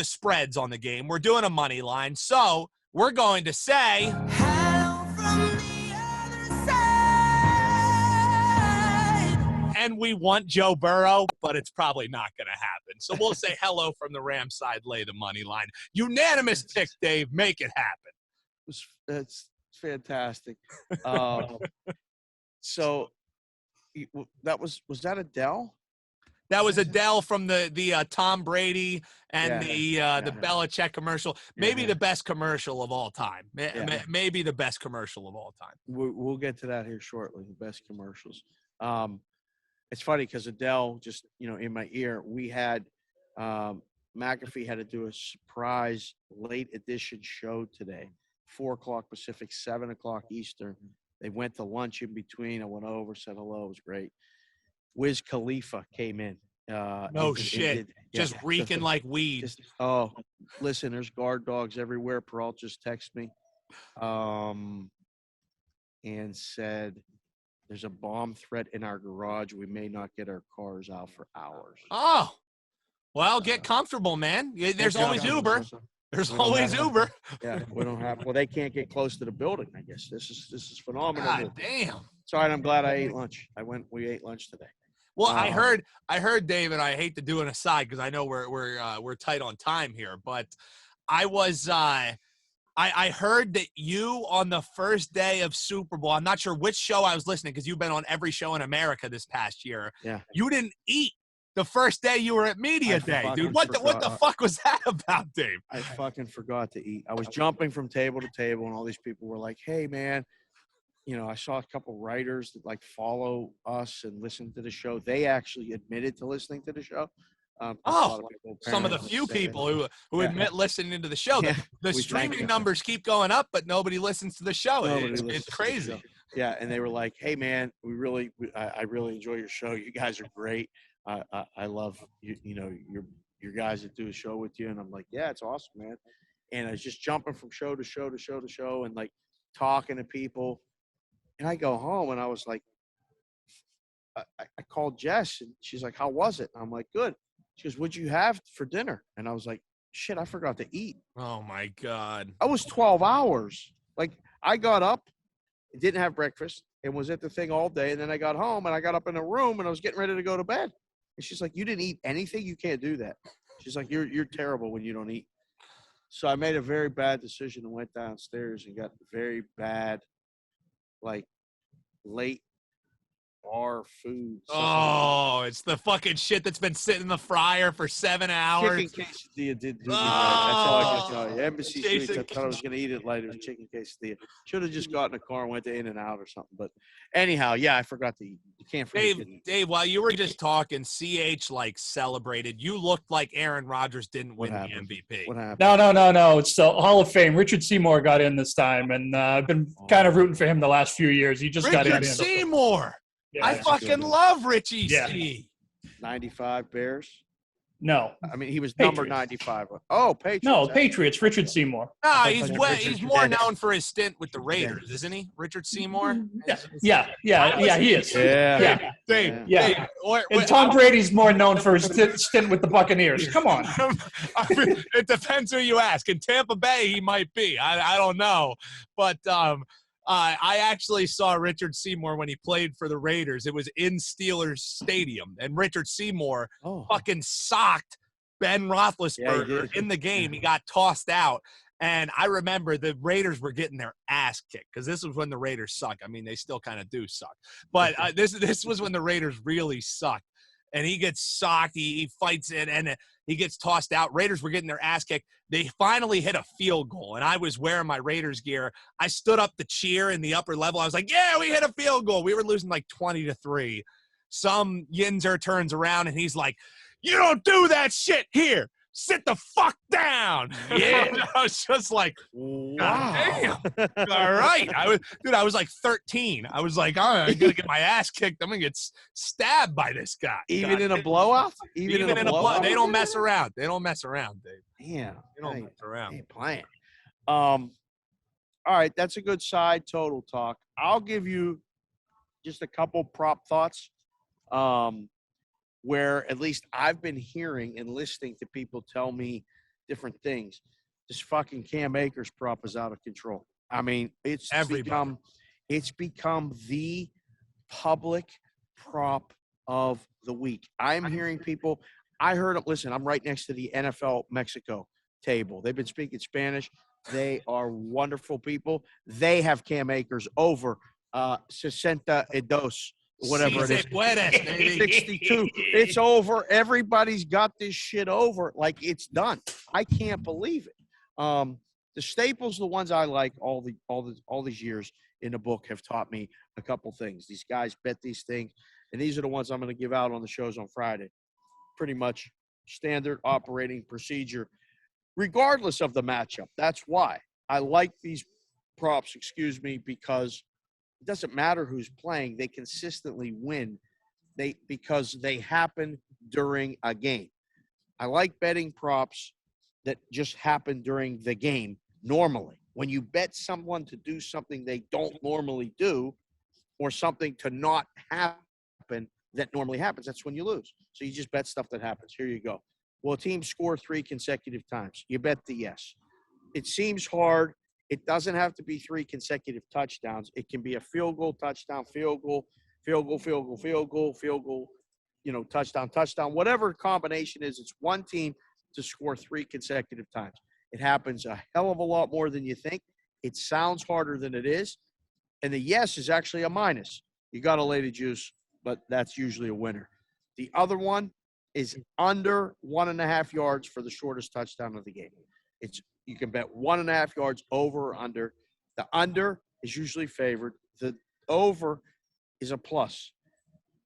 spreads on the game? We're doing a money line, so we're going to say hello from the other side. And we want Joe Burrow, but it's probably not going to happen. So we'll say hello from the Rams side, lay the money line. Unanimous pick, Dave. Make it happen. That's fantastic. So that was that Adele? That was Adele from the Tom Brady and the Belichick commercial. Maybe the best commercial of all time. Maybe the best commercial of all time. We'll get to that here shortly. The best commercials. It's funny because Adele just in my ear. We had McAfee had to do a surprise late edition show today, 4:00 Pacific, 7:00 Eastern. They went to lunch in between. I went over, said hello. It was great. Wiz Khalifa came in. No shit. Just reeking like weed. Listen, there's guard dogs everywhere. Perrault just texted me and said, there's a bomb threat in our garage. We may not get our cars out for hours. Oh, well, get comfortable, man. There's always Uber. There's always Uber. Yeah, we don't have. Well, they can't get close to the building. I guess this is phenomenal. God damn. Sorry, I'm glad I ate lunch. We ate lunch today. Well, I heard, Dave, and I hate to do an aside because I know we're tight on time here, but I was I heard that you on the first day of Super Bowl, I'm not sure which show I was listening because you've been on every show in America this past year. Yeah. You didn't eat the first day you were at Media Day, dude. What the fuck was that about, Dave? I fucking forgot to eat. I was jumping from table to table, and all these people were like, hey, man, I saw a couple writers that follow us and listen to the show. They actually admitted to listening to the show. Some of the few people who admit listening to the show. The streaming numbers keep going up, but nobody listens to the show. It's crazy. Yeah, and they were like, hey, man, I really enjoy your show. You guys are great. I love your guys that do a show with you. And I'm like, yeah, it's awesome, man. And I was just jumping from show to show to show to show and talking to people. And I go home and I was like, I called Jess and she's like, how was it? And I'm like, good. She goes, what'd you have for dinner? And I was like, shit, I forgot to eat. Oh my God. I was 12 hours. I got up, didn't have breakfast, and was at the thing all day. And then I got home and I got up in a room and I was getting ready to go to bed. And she's like, you didn't eat anything? You can't do that. She's like, you're terrible when you don't eat. So I made a very bad decision and went downstairs and got very bad, late bar food. Oh, it's the fucking shit that's been sitting in the fryer for 7 hours. Chicken quesadilla did do me right. That's all I can tell you. Embassy Suites, I thought I was going to eat it later. It was chicken quesadilla. Should have just got in the car and went to In-N-Out or something. But anyhow, yeah, I forgot to eat. You can't forget to eat. Dave, while you were just talking, CH celebrated. You looked like Aaron Rodgers didn't win the MVP. What happened? No. It's the Hall of Fame. Richard Seymour got in this time, and I've been kind of rooting for him the last few years. He just got in. Richard Seymour. Yeah, I fucking love Richie C. 95 Bears? No. I mean, he was Patriots. number 95. Oh, Patriots. No, Patriots. Richard Seymour. No, he's more known for his stint with the Raiders, isn't he? Richard Seymour? Yeah, he is. Yeah. Dave. Yeah. And Tom Brady's more known for his stint with the Buccaneers. Come on. I mean, it depends who you ask. In Tampa Bay, he might be. I don't know. But I actually saw Richard Seymour when he played for the Raiders. It was in Steelers Stadium, and Richard Seymour fucking socked Ben Roethlisberger in the game. He got tossed out, and I remember the Raiders were getting their ass kicked because this was when the Raiders suck. I mean, they still kind of do suck, but this was when the Raiders really sucked. And he gets socked. He fights it, and he gets tossed out. Raiders were getting their ass kicked. They finally hit a field goal, and I was wearing my Raiders gear. I stood up to cheer in the upper level. I was like, yeah, we hit a field goal. We were losing 20-3. Some Yinzer turns around, and he's like, you don't do that shit here. sit the fuck down. Yeah. I was just like, Wow. damn. All right. I was like 13. I was like, all right, I'm going to get my ass kicked. I'm going to get stabbed by this guy. Even in a blowout? Even in a blowout. They don't mess around. They don't mess around, Dave. Damn. They don't mess around. Ain't playing. All right. That's a good side total talk. I'll give you just a couple prop thoughts. Where at least I've been hearing and listening to people tell me different things. This fucking Cam Akers prop is out of control. I mean, it's become the public prop of the week. I'm hearing people. I heard it. Listen, I'm right next to the NFL Mexico table. They've been speaking Spanish. They are wonderful people. They have Cam Akers over 62. Whatever it is, 62. It's over. Everybody's got this shit over. Like it's done. I can't believe it. The staples, the ones I like all these years in the book have taught me a couple things. These guys bet these things, and these are the ones I'm going to give out on the shows on Friday. Pretty much standard operating procedure, regardless of the matchup. That's why I like these props. Because it doesn't matter who's playing. They consistently win because they happen during a game. I like betting props that just happen during the game normally. When you bet someone to do something they don't normally do or something to not happen that normally happens, that's when you lose. So you just bet stuff that happens. Here you go. Will a team score 3 consecutive times? You bet the yes. It seems hard. It doesn't have to be 3 consecutive touchdowns. It can be a field goal, touchdown, field goal, touchdown, whatever combination is. It's one team to score 3 consecutive times. It happens a hell of a lot more than you think. It sounds harder than it is. And the yes is actually a minus. You got to lay the juice, but that's usually a winner. The other one is under 1.5 yards for the shortest touchdown of the game. You can bet 1.5 yards over or under. The under is usually favored. The over is a plus.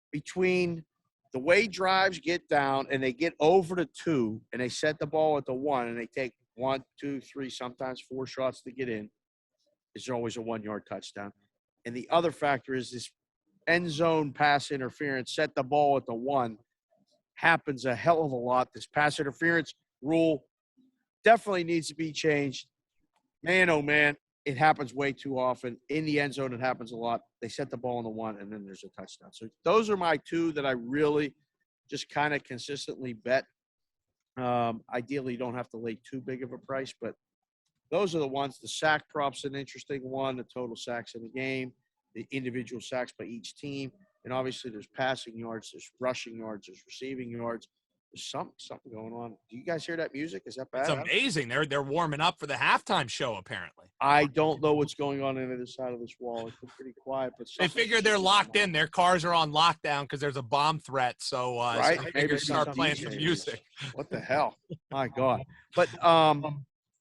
Between the way drives get down and they get over to 2 and they set the ball at the 1 and they take 1, 2, 3, sometimes 4 shots to get in, is always a 1-yard touchdown. And the other factor is this end zone pass interference, set the ball at the 1, happens a hell of a lot. This pass interference rule definitely needs to be changed. Man, oh, man, it happens way too often. In the end zone, it happens a lot. They set the ball on the 1, and then there's a touchdown. So those are my 2 that I really just kind of consistently bet. Ideally, you don't have to lay too big of a price, but those are the ones. The sack prop's an interesting one, the total sacks in the game, the individual sacks by each team. And obviously, there's passing yards, there's rushing yards, there's receiving yards. There's something going on. Do you guys hear that music? Is that bad? It's amazing. They're warming up for the halftime show, apparently. I don't know what's going on the other side of this wall. It's been pretty quiet. But they figure they're locked in. Their cars are on lockdown because there's a bomb threat. So, right? so they figure start playing some music. What the hell? My God. But,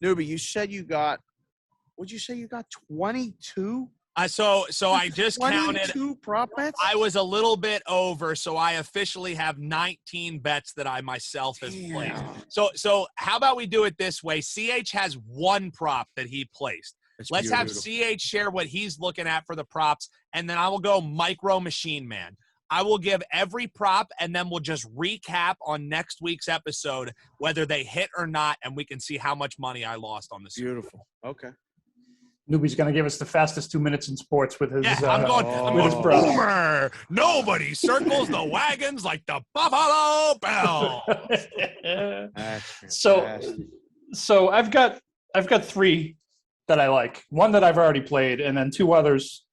Newbie, you said you got – what'd you say you got, 22? So I just counted 22 prop bets? I was a little bit over, so I officially have 19 bets that I myself have placed. So how about we do it this way? CH has 1 prop that he placed. Let's have CH share what he's looking at for the props, and then I will go Micro Machine Man. I will give every prop, and then we'll just recap on next week's episode whether they hit or not, and we can see how much money I lost on this. Beautiful. Okay. Newbie's going to give us the fastest 2 minutes in sports with his. I'm going boomer. Nobody circles the wagons like the Buffalo Bill. So I've got 3 that I like. One that I've already played, and then 2 others.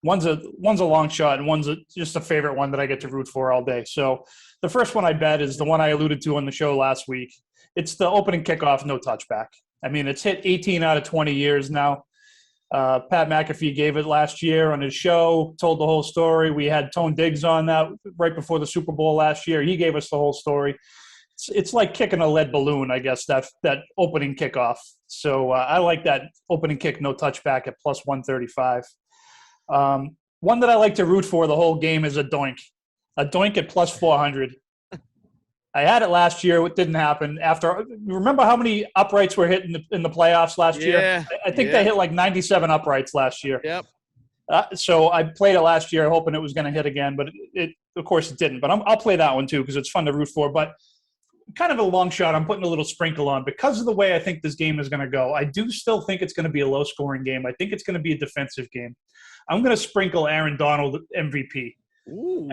One's a long shot, and one's just a favorite one that I get to root for all day. So the first one I bet is the one I alluded to on the show last week. It's the opening kickoff, no touchback. I mean, it's hit 18 out of 20 years now. Pat McAfee gave it last year on his show, told the whole story. We had Tone Diggs on that right before the Super Bowl last year. He gave us the whole story. It's like kicking a lead balloon, I guess, that opening kickoff. So I like that opening kick, no touchback at plus 135. One that I like to root for the whole game is a doink at plus 400. I had it last year. It didn't happen. Remember how many uprights were hit in the playoffs last year? I think they hit like 97 uprights last year. Yep. So I played it last year hoping it was going to hit again, but it of course it didn't. But I'll play that one too because it's fun to root for. But kind of a long shot, I'm putting a little sprinkle on because of the way I think this game is going to go. I do still think it's going to be a low-scoring game. I think it's going to be a defensive game. I'm going to sprinkle Aaron Donald MVP. Ooh.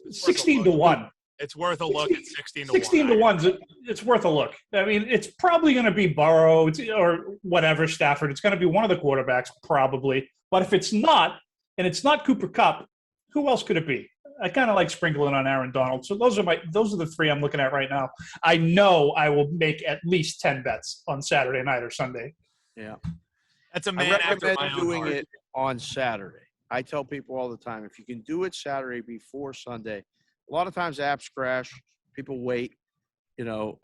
16-1. It's worth a look at 16-1. 16-1. It's worth a look. I mean, it's probably going to be Burrow or whatever, Stafford. It's going to be one of the quarterbacks probably. But if it's not, and it's not Cooper Kupp, who else could it be? I kind of like sprinkling on Aaron Donald. So those are the three I'm looking at right now. I know I will make at least 10 bets on Saturday night or Sunday. Yeah. That's a man after my own doing heart. it on Saturday. I tell people all the time, if you can do it Saturday before Sunday, a lot of times apps crash. People wait. You know,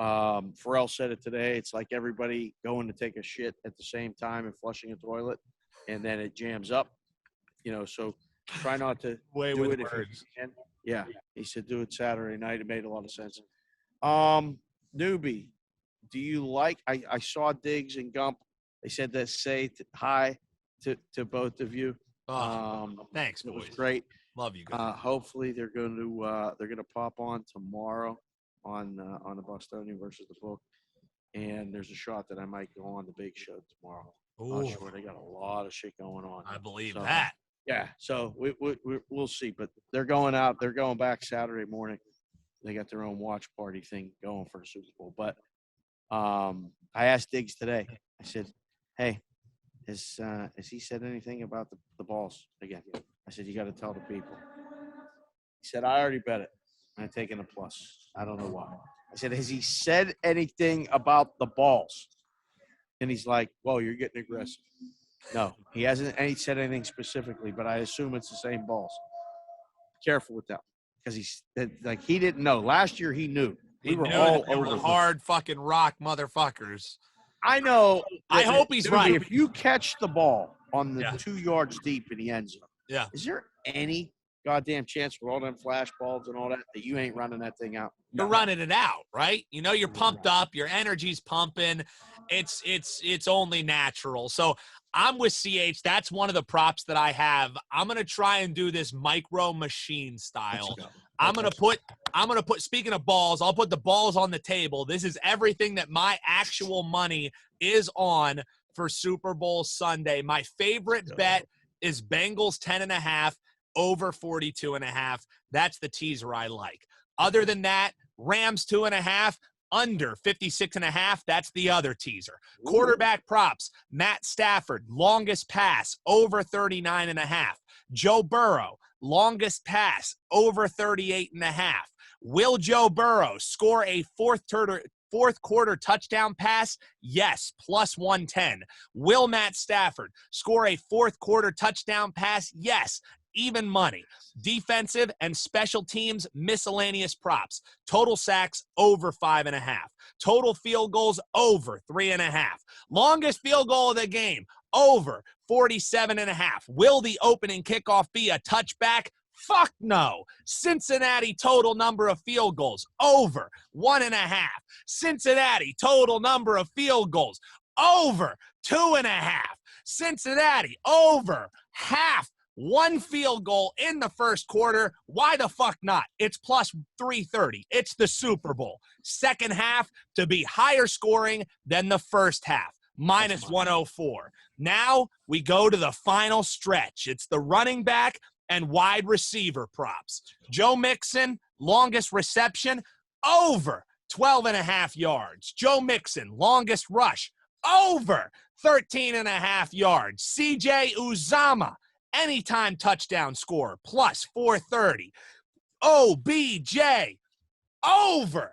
Perrault said it today. It's like everybody going to take a shit at the same time and flushing a toilet, and then it jams up. You know, so try not to do it if you can. Yeah, he said do it Saturday night. It made a lot of sense. Newbie, do you like? I saw Diggs and Gump. They said that say hi to both of you. Thanks, boys. It was great. Love you guys. Hopefully they're going to pop on tomorrow on the Bostonian versus the Book, and there's a shot that I might go on the big show tomorrow. Not sure. They got a lot of shit going on. I believe that. Yeah, so we'll see. But they're going out. They're going back Saturday morning. They got their own watch party thing going for the Super Bowl. But I asked Diggs today. I said, "Hey, has he said anything about the balls again?" I said, "You got to tell the people." He said, "I already bet it. I'm taking a plus. I don't know why." I said, "Has he said anything about the balls?" And he's like, "Whoa, you're getting aggressive." No, he hasn't said anything specifically, but I assume it's the same balls. Careful with that, because he didn't know. Last year he knew. He knew that they were hard fucking rock motherfuckers. I know. I hope he's right. If you catch the ball on the 2 yards deep in the end zone, is there any goddamn chance with all them flash balls and all that you ain't running that thing out? You're running it out, right? You know, you're pumped up, your energy's pumping. It's only natural. So I'm with CH. That's one of the props that I have. I'm gonna try and do this micro machine style. I'm gonna put speaking of balls, I'll put the balls on the table. This is everything that my actual money is on for Super Bowl Sunday. My favorite bet is Bengals 10.5 over 42.5. That's the teaser I like. Other than that, Rams 2.5 under 56.5. That's the other teaser. Ooh. Quarterback props, Matt Stafford, longest pass over 39.5. Joe Burrow, longest pass over 38.5. Will Joe Burrow score a fourth quarter touchdown pass? Yes, plus 110. Will Matt Stafford score a fourth quarter touchdown pass? Yes, even money. Defensive and special teams miscellaneous props. Total sacks over 5.5. Total field goals over 3.5. Longest field goal of the game over 47.5. Will the opening kickoff be a touchback? Fuck no. Cincinnati total number of field goals over 1.5. Cincinnati total number of field goals over 2.5. Cincinnati over half. One field goal in the first quarter. Why the fuck not? It's plus 330. It's the Super Bowl. Second half to be higher scoring than the first half. Minus 104. Now we go to the final stretch. It's the running back and wide receiver props. Joe Mixon, longest reception, over 12.5 yards. Joe Mixon, longest rush, over 13.5 yards. CJ Uzama, anytime touchdown score, plus 430. OBJ, over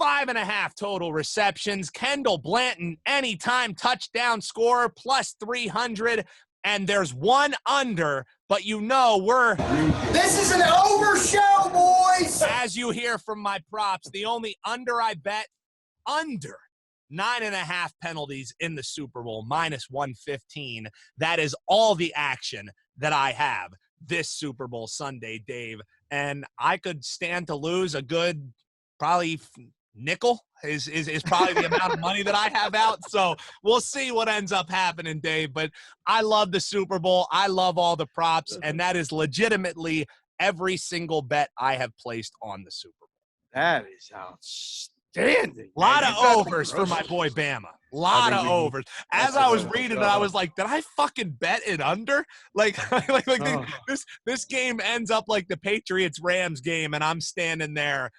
5.5 total receptions. Kendall Blanton, anytime touchdown scorer, plus 300. And there's one under, but you know we're... This is an over show, boys! As you hear from my props, the only under I bet, under 9.5 penalties in the Super Bowl, minus 115. That is all the action that I have this Super Bowl Sunday, Dave. And I could stand to lose a good probably nickel is probably the amount of money that I have out. So we'll see what ends up happening, Dave. But I love the Super Bowl. I love all the props, and that is legitimately every single bet I have placed on the Super Bowl. That is outstanding. A lot of overs for my boy Bama. A lot of overs. As I was reading it, I was like, did I fucking bet it under? Like this game ends up like the Patriots-Rams game, and I'm standing there.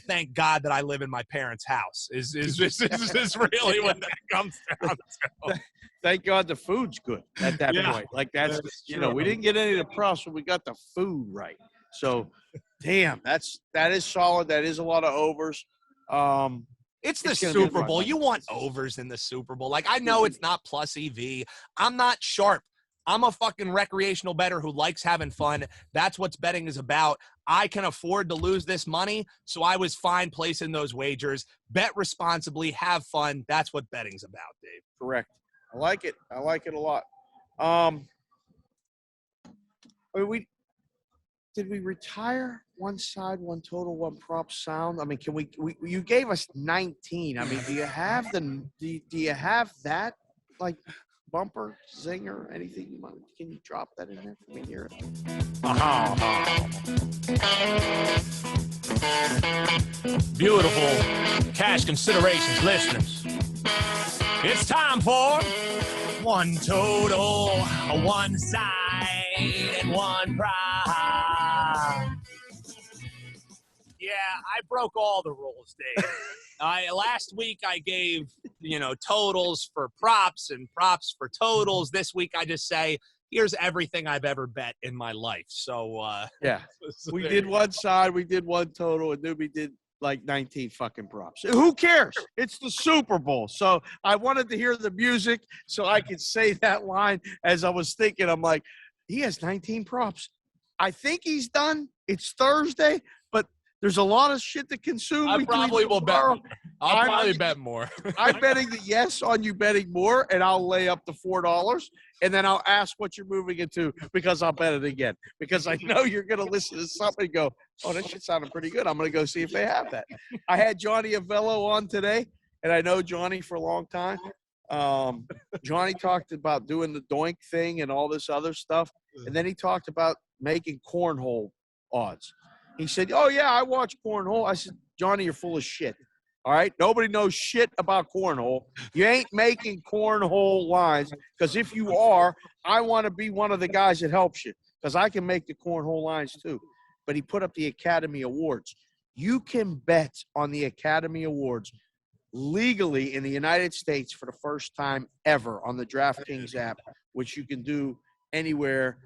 Thank God that I live in my parents' house. Is really what that comes down to. Thank God the food's good at that point. Like that's we didn't get any of the props, but we got the food right. So, damn, that is solid. That is a lot of overs. It's the Super Bowl. You want overs in the Super Bowl. Like, I know it's not plus EV. I'm not sharp. I'm a fucking recreational bettor who likes having fun. That's what betting is about. I can afford to lose this money, so I was fine placing those wagers. Bet responsibly, have fun. That's what betting's about, Dave. Correct. I like it. I like it a lot. Did we retire one side, one total, one prop sound? I mean, can we you gave us 19. I mean, do you have that like bumper, zinger, anything you want? Can you drop that in there for me here? Beautiful cash considerations, listeners. It's time for one total, one side, and one prop. Yeah, I broke all the rules, Dave. Last week I gave, totals for props and props for totals. This week I just say, here's everything I've ever bet in my life. So, we did one side, we did one total, and Newbie did like 19 fucking props. Who cares? It's the Super Bowl. So I wanted to hear the music so I could say that line as I was thinking. I'm like, he has 19 props. I think he's done. It's Thursday, but there's a lot of shit to consume. I probably will bet more. I'll probably bet more. I'm betting the yes on you betting more, and I'll lay up the $4, and then I'll ask what you're moving it to because I'll bet it again. Because I know you're going to listen to something and go, oh, that shit sounded pretty good. I'm going to go see if they have that. I had Johnny Avello on today, and I know Johnny for a long time. Johnny talked about doing the doink thing and all this other stuff, and then he talked about making cornhole odds. He said, oh, yeah, I watch cornhole. I said, Johnny, you're full of shit. All right? Nobody knows shit about cornhole. You ain't making cornhole lines because if you are, I want to be one of the guys that helps you because I can make the cornhole lines too. But he put up the Academy Awards. You can bet on the Academy Awards legally in the United States for the first time ever on the DraftKings app, which you can do anywhere,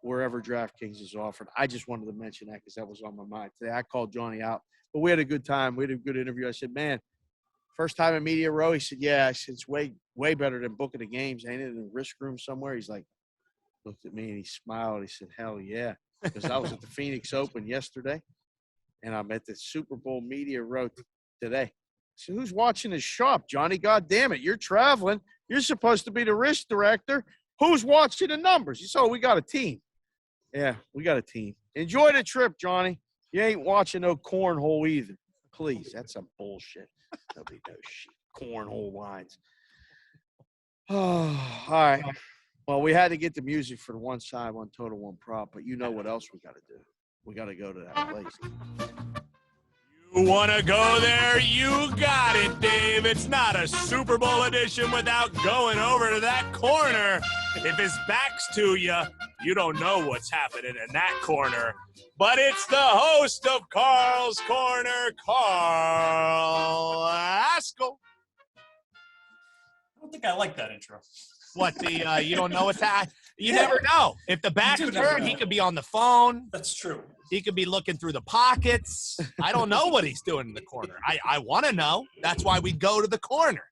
wherever DraftKings is offered. I just wanted to mention that because that was on my mind today. I called Johnny out, but we had a good time. We had a good interview. I said, man, first time in Media Row? He said, yeah. I said, it's way better than booking the games. Ain't it in the risk room somewhere? He's like, looked at me and he smiled. He said, hell yeah. Because I was at the Phoenix Open yesterday, and I'm at the Super Bowl Media Row today. So who's watching the shop, Johnny? God damn it. You're traveling. You're supposed to be the risk director. Who's watching the numbers? He said, oh, we got a team. Yeah, we got a team. Enjoy the trip, Johnny. You ain't watching no cornhole either. Please, that's some bullshit. Nobody knows shit. Cornhole lines. Oh, all right. Well, we had to get the music for the one side, one total, one prop, but you know what else we got to do. We got to go to that place. You want to go there? You got it, Dave. It's not a Super Bowl edition without going over to that corner. If his back's to you, you don't know what's happening in that corner. But it's the host of Carl's Corner, Carl Hascall. I don't think I like that intro. What, you don't know what's happening? You never know. If the back is turned, he could be on the phone. That's true. He could be looking through the pockets. I don't know what he's doing in the corner. I want to know. That's why we go to the corner.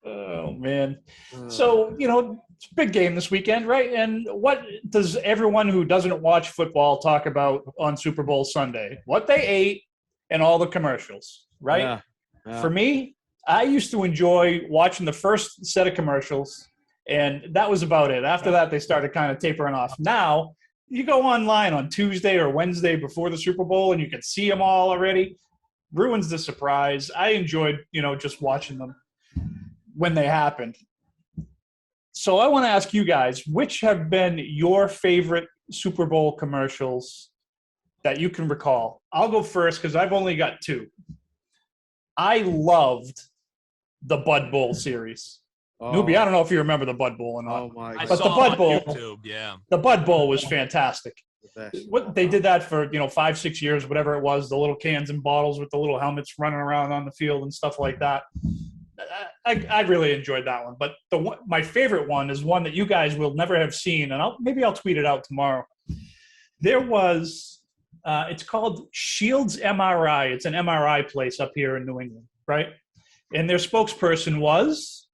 Oh, man. So, it's a big game this weekend, right? And what does everyone who doesn't watch football talk about on Super Bowl Sunday? What they ate and all the commercials, right? Yeah. For me, I used to enjoy watching the first set of commercials, and that was about it. After that, they started kind of tapering off. Now, you go online on Tuesday or Wednesday before the Super Bowl, and you can see them all already. ruins the surprise. I enjoyed, just watching them when they happened. So I want to ask you guys, which have been your favorite Super Bowl commercials that you can recall? I'll go first because I've only got two. I loved the Bud Bowl series. Newbie, I don't know if you remember the Bud Bowl or not. Oh my! But the Bud Bowl, YouTube, yeah. The Bud Bowl was fantastic. The best. What they did that for 5-6 years, whatever it was. The little cans and bottles with the little helmets running around on the field and stuff like that. I really enjoyed that one. But my favorite one is one that you guys will never have seen, and maybe I'll tweet it out tomorrow. There was, it's called Shields MRI. It's an MRI place up here in New England, right? And their spokesperson was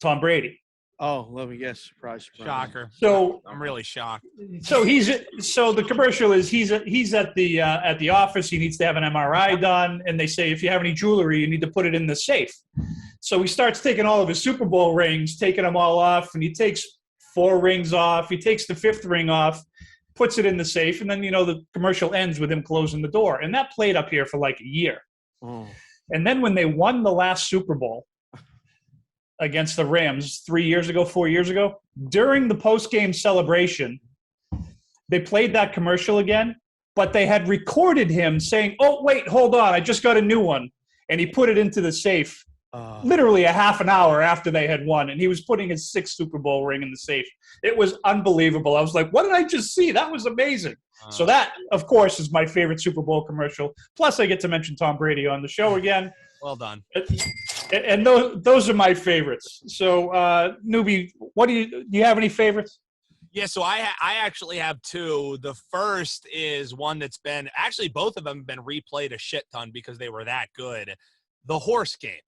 Tom Brady. Oh, let me guess. Surprise. Shocker. So I'm really shocked. So the commercial is he's at the office. He needs to have an MRI done, and they say if you have any jewelry, you need to put it in the safe. So he starts taking all of his Super Bowl rings, taking them all off, and he takes 4 rings off. He takes the 5th ring off, puts it in the safe, and then the commercial ends with him closing the door. And that played up here for like a year. Oh. And then when they won the last Super Bowl against the Rams 4 years ago, during the post-game celebration, they played that commercial again, but they had recorded him saying, "Oh, wait, hold on, I just got a new one." And he put it into the safe literally a half an hour after they had won, and he was putting his 6th Super Bowl ring in the safe. It was unbelievable. I was like, what did I just see? That was amazing. So that, of course, is my favorite Super Bowl commercial. Plus, I get to mention Tom Brady on the show again. Well done. And those are my favorites. So, Newbie, do you have any favorites? Yeah, so I actually have 2. The first is one that's been – actually, both of them have been replayed a shit ton because they were that good. The horse game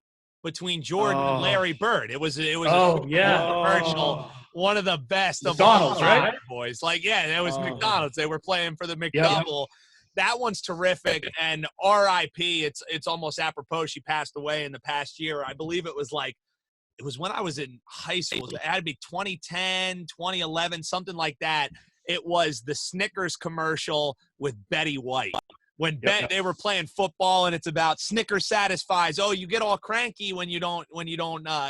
between Jordan and Larry Bird. It was a commercial, one of the best of McDonald's, all time, right? boys. It was McDonald's. They were playing for the McDouble. That one's terrific. And R.I.P. It's almost apropos. She passed away in the past year. I believe it was when I was in high school. It had to be 2010, 2011, something like that. It was the Snickers commercial with Betty White. When they were playing football, and it's about Snickers satisfies. Oh, you get all cranky when you don't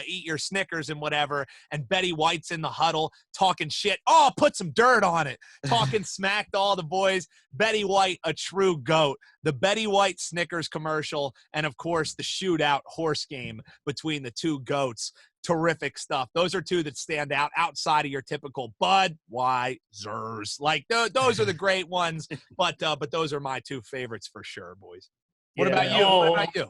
eat your Snickers and whatever. And Betty White's in the huddle talking shit. Oh, put some dirt on it. Talking smack to all the boys. Betty White, a true goat. The Betty White Snickers commercial, and of course the shootout horse game between the 2 goats. Terrific stuff. Those are 2 that stand out outside of your typical Budweisers. Those are the great ones, but those are my 2 favorites for sure, boys. What about you? What about you?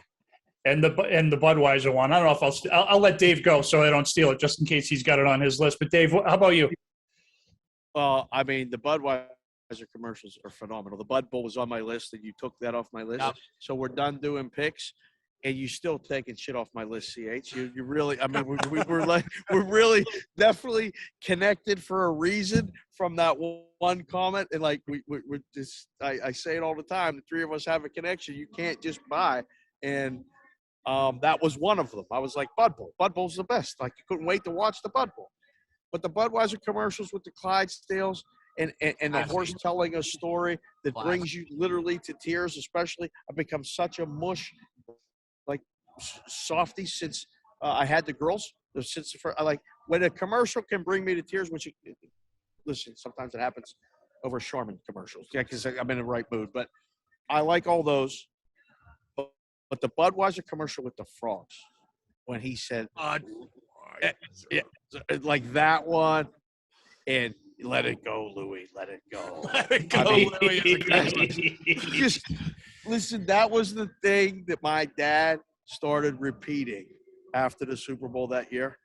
And the Budweiser one. I don't know if I'll let Dave go so I don't steal it, just in case he's got it on his list. But Dave, how about you? Well, I mean, the Budweiser commercials are phenomenal. The Bud Bowl was on my list, and you took that off my list. Yep. So we're done doing picks. And you still taking shit off my list, CH. You really, I mean, we're really definitely connected for a reason from that one comment. And we're just, I say it all the time. The 3 of us have a connection. You can't just buy. And that was one of them. I was like, Bud Bowl. Bud Bowl's the best. You couldn't wait to watch the Bud Bowl. But the Budweiser commercials with the Clydesdales and the horse telling a story that brings you literally to tears, especially, I've become such a mush softy since I had the girls. Since when a commercial can bring me to tears, listen, sometimes it happens over Charmin commercials. Yeah, because I'm in the right mood. But I like all those. But the Budweiser commercial with the frogs, when he said, like that one, and let it go, Louie, let it go. Let it go, Louie. Just listen, that was the thing that my dad started repeating after the Super Bowl that year,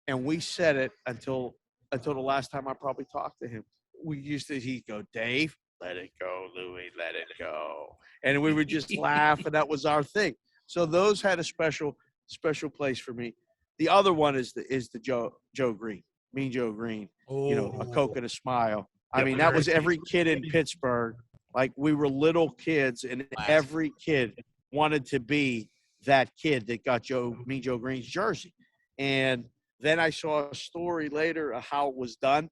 and we said it until the last time I probably talked to him. He'd go, Dave, let it go, Louie, let it go, and we would just laugh, and that was our thing. So those had a special place for me. The other one is the Joe Green, Mean Joe Green. A Coke and a smile. I mean, that was every kid in Pittsburgh. We were little kids, and every kid wanted to be that kid that got Mean Joe Green's jersey. And then I saw a story later of how it was done,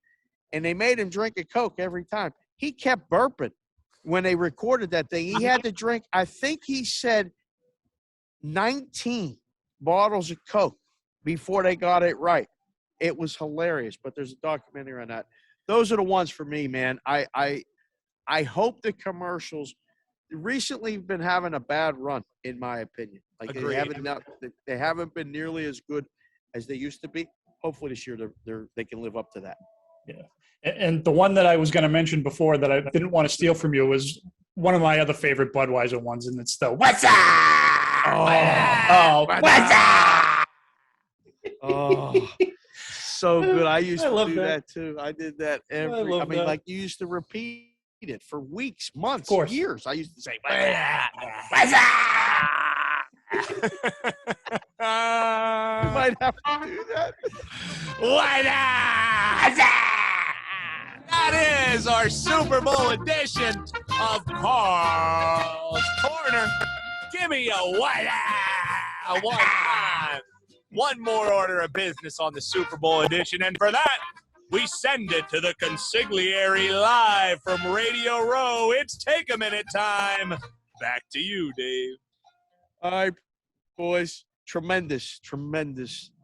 and they made him drink a Coke every time. He kept burping when they recorded that thing, he had to drink, I think he said 19 bottles of Coke before they got it right. It was hilarious, but there's a documentary on that. Those are the ones for me, man. I hope the commercials recently have been having a bad run, in my opinion. Like they haven't been nearly as good as they used to be. Hopefully this year they can live up to that. Yeah. And the one that I was going to mention before that I didn't want to steal from you was one of my other favorite Budweiser ones, and it's the "What's up?" What's up? Oh, so good. I used to do that. that too. I did that like you used to repeat it for weeks, months, years. I used to say, "What's up?" You might have to do that. What's up? That is our Super Bowl edition of Carl's Corner. Give me a one time. One more order of business on the Super Bowl edition. And for that, we send it to the Consigliere live from Radio Row. It's Take a Minute time. Back to you, Dave. All right, boys. Tremendous.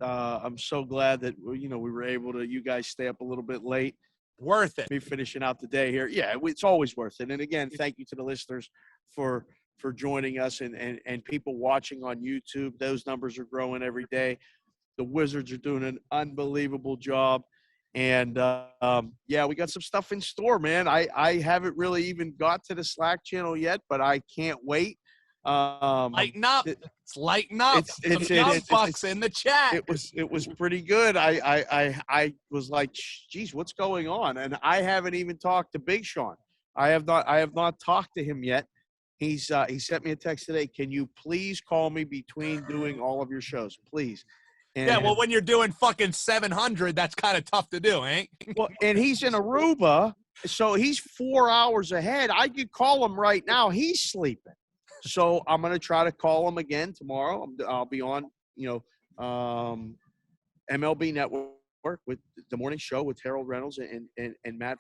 I'm so glad that, we were able to, you guys stay up a little bit late. Worth it. Me finishing out the day here. Yeah, it's always worth it. And again, thank you to the listeners for joining us and people watching on YouTube. Those numbers are growing every day. The Wizards are doing an unbelievable job. And, we got some stuff in store, man. I haven't really even got to the Slack channel yet, but I can't wait. Lighten up. It's lighten up. Some young bucks in the chat. It was pretty good. I was like, geez, what's going on? And I haven't even talked to Big Sean. I have not talked to him yet. He sent me a text today. Can you please call me between doing all of your shows, please? And, when you're doing fucking 700, that's kind of tough to do, ain't? Well, and he's in Aruba, so he's 4 hours ahead. I could call him right now. He's sleeping. So I'm going to try to call him again tomorrow. I'll be on, MLB Network with the morning show with Harold Reynolds and Matt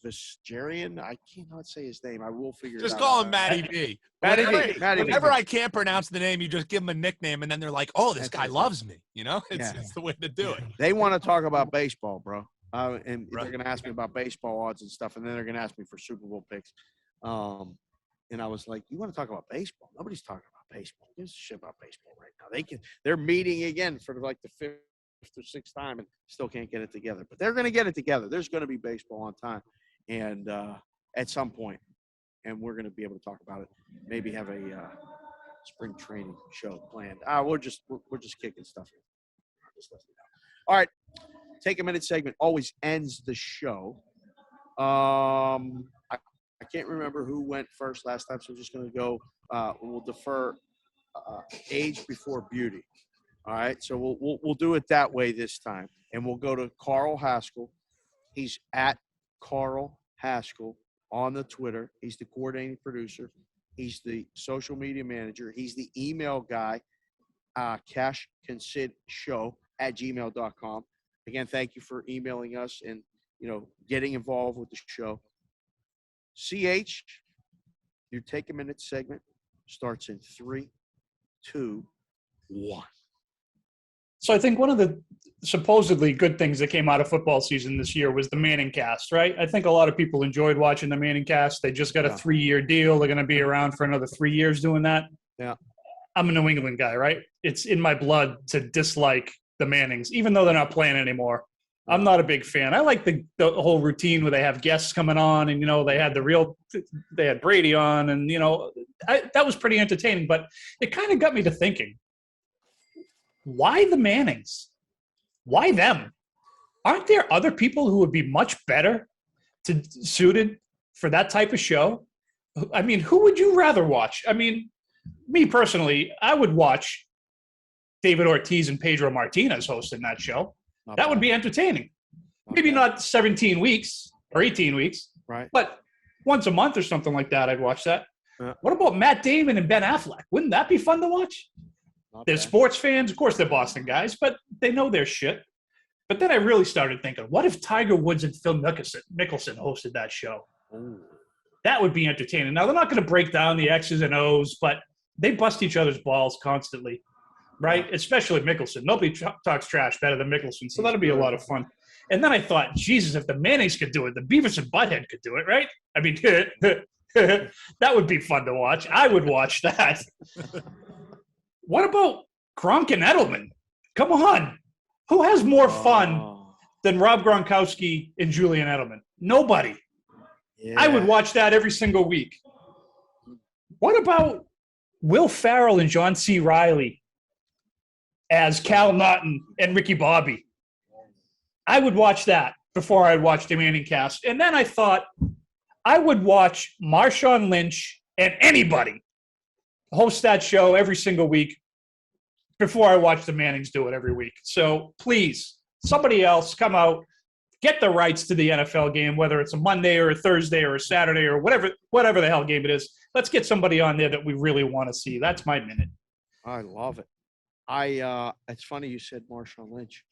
Visjerian. I cannot say his name. I will figure it out. Just call him Matty B. Whenever I can't pronounce the name, you just give him a nickname, and then they're like, oh, this guy loves me. It's the way to do it. They want to talk about baseball, bro. And they're going to ask me about baseball odds and stuff, and then they're going to ask me for Super Bowl picks. And I was like, you want to talk about baseball? Nobody's talking about baseball. Who gives a shit about baseball right now? They're meeting again for like the fifth or sixth time and still can't get it together. But they're going to get it together. There's going to be baseball on time and at some point, and we're going to be able to talk about it. Maybe have a spring training show planned. We're just kicking stuff in. All right, Take a Minute segment always ends the show. I can't remember who went first last time, so I'm just going to go. We'll defer age before beauty. All right, so we'll do it that way this time, and we'll go to Carl Hascall. He's at Carl Hascall on the Twitter. He's the coordinating producer. He's the social media manager. He's the email guy. cashconsidshow@gmail.com. Again, thank you for emailing us and getting involved with the show. CH, your Take a Minute segment starts in 3, 2, 1. So I think one of the supposedly good things that came out of football season this year was the Manning cast, right? I think a lot of people enjoyed watching the Manning cast. They just got a 3-year deal. They're going to be around for another 3 years doing that. Yeah. I'm a New England guy, right? It's in my blood to dislike the Mannings, even though they're not playing anymore. I'm not a big fan. I like the whole routine where they have guests coming on and, they had Brady on and, that was pretty entertaining, but it kind of got me to thinking, why the Mannings? Why them? Aren't there other people who would be much better suited for that type of show? I mean, who would you rather watch? I mean, me personally, I would watch David Ortiz and Pedro Martinez hosting that show. That would be entertaining. Maybe not 17 weeks or 18 weeks, right? But once a month or something like that, I'd watch that. What about Matt Damon and Ben Affleck? Wouldn't that be fun to watch? They're sports fans. Of course, they're Boston guys, but they know their shit. But then I really started thinking, what if Tiger Woods and Phil Mickelson hosted that show? Ooh. That would be entertaining. Now, they're not going to break down the X's and O's, but they bust each other's balls constantly, right? Especially Mickelson. Nobody talks trash better than Mickelson, so that'll be a lot of fun. And then I thought, Jesus, if the Mannings could do it, the Beavis and Butthead could do it, right? I mean, that would be fun to watch. I would watch that. What about Gronk and Edelman? Come on. Who has more fun than Rob Gronkowski and Julian Edelman? Nobody. Yeah. I would watch that every single week. What about Will Ferrell and John C. Reilly as Cal Naughton and Ricky Bobby? I would watch that before I'd watch the Manning cast. And then I thought I would watch Marshawn Lynch and anybody host that show every single week before I watch the Mannings do it every week. So please, somebody else come out, get the rights to the NFL game, whether it's a Monday or a Thursday or a Saturday or whatever the hell game it is. Let's get somebody on there that we really want to see. That's my minute. I love it. It's funny you said Marshawn Lynch.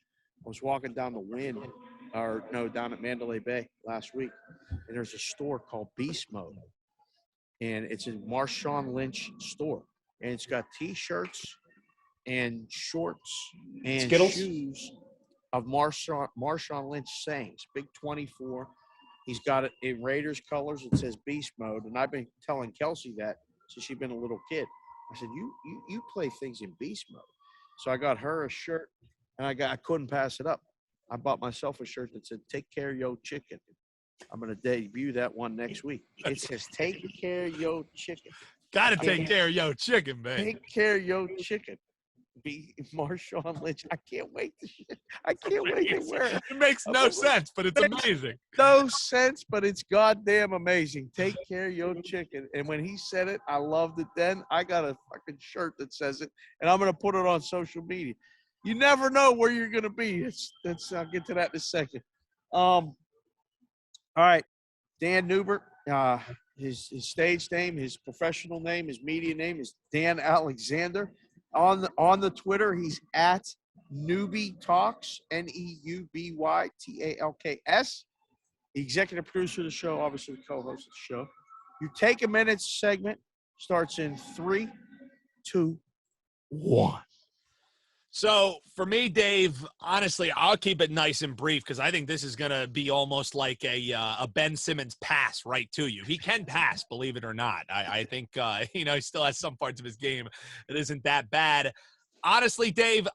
I was walking down down at Mandalay Bay last week, and there's a store called Beast Mode, and it's a Marshawn Lynch store, and it's got T-shirts and shorts and Skittles? shoes of Marshawn Lynch sayings. Big 24. He's got it in Raiders colors. It says Beast Mode, and I've been telling Kelsey that since she's been a little kid. I said, you play things in Beast Mode. So I got her a shirt, and I couldn't pass it up. I bought myself a shirt that said, "Take care of your chicken." I'm going to debut that one next week. It says, "Take care of your chicken." Got to take care of your chicken, man. Take care of your chicken. Be Marshawn Lynch. I can't wait to wear it. It makes no sense, but it's amazing. No sense, but it's goddamn amazing. Take care of your chicken. And when he said it, I loved it then. I got a fucking shirt that says it, and I'm going to put it on social media. You never know where you're going to be. I'll get to that in a second. All right. Dan Newbert, his stage name, his professional name, his media name is Dan Alexander. On the Twitter, he's at Newbie Talks, NEUBYTALKS. The executive producer of the show, obviously the co-host of the show. Your Take a Minute segment starts in 3, 2, 1. So for me, Dave, honestly, I'll keep it nice and brief because I think this is going to be almost like a Ben Simmons pass right to you. He can pass, believe it or not. I think, he still has some parts of his game that isn't that bad. Honestly, Dave,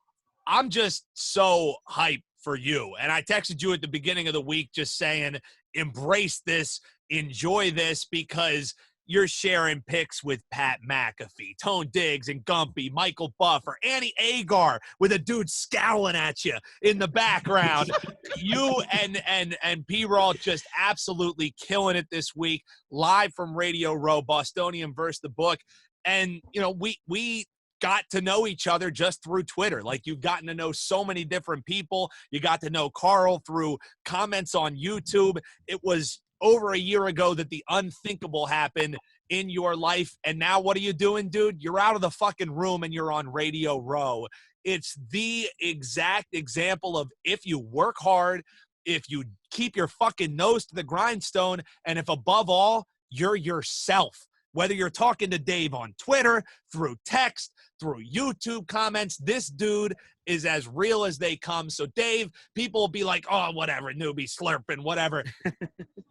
I'm just so hyped for you. And I texted you at the beginning of the week just saying, embrace this, enjoy this, because you're sharing pics with Pat McAfee, Tone Diggs and Gumpy, Michael Buff, or Annie Agar with a dude scowling at you in the background. You and Perrault just absolutely killing it this week, live from Radio Row, Bostonian versus the book. And, we got to know each other just through Twitter. Like, you've gotten to know so many different people. You got to know Carl through comments on YouTube. It was over a year ago that the unthinkable happened in your life. And now what are you doing, dude? You're out of the fucking room and you're on Radio Row. It's the exact example of if you work hard, if you keep your fucking nose to the grindstone, and if above all, you're yourself. Whether you're talking to Dave on Twitter, through text, through YouTube comments, this dude is as real as they come. So, Dave, people will be like, oh, whatever, newbie slurping, whatever.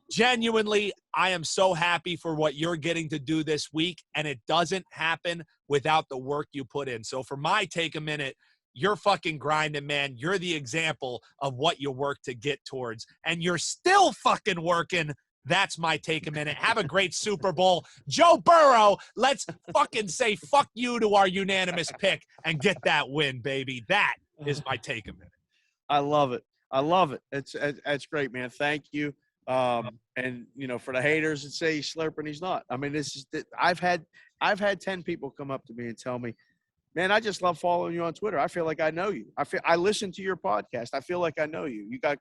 Genuinely, I am so happy for what you're getting to do this week, and it doesn't happen without the work you put in. So for my take a minute, you're fucking grinding, man. You're the example of what you work to get towards, and you're still fucking working. That's my take a minute. Have a great Super Bowl. Joe Burrow, let's fucking say fuck you to our unanimous pick and get that win, baby. That is my take a minute. I love it. It's great, man. Thank you. And for the haters that say he's slurping, he's not. I mean, I've had 10 people come up to me and tell me, man, I just love following you on Twitter. I feel like I know you. I listen to your podcast. I feel like I know you. You got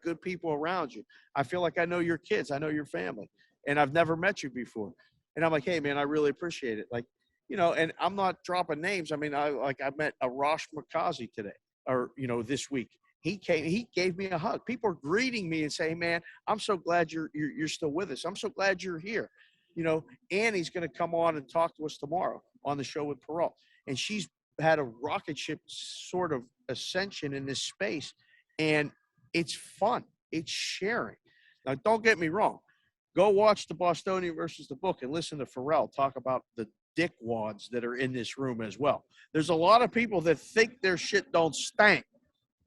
good people around you. I feel like I know your kids. I know your family, and I've never met you before. And I'm like, hey, man, I really appreciate it. Like, and I'm not dropping names. I mean, I met Arash Markazi today, or this week, he came, he gave me a hug. People are greeting me and saying, man, I'm so glad you're still with us. I'm so glad you're here. You know, Annie's going to come on and talk to us tomorrow on the show with Perrault. And she's had a rocket ship sort of ascension in this space. And it's fun. It's sharing. Now, don't get me wrong. Go watch the Bostonian versus the book and listen to Perrault talk about the dickwads that are in this room as well. There's a lot of people that think their shit don't stank.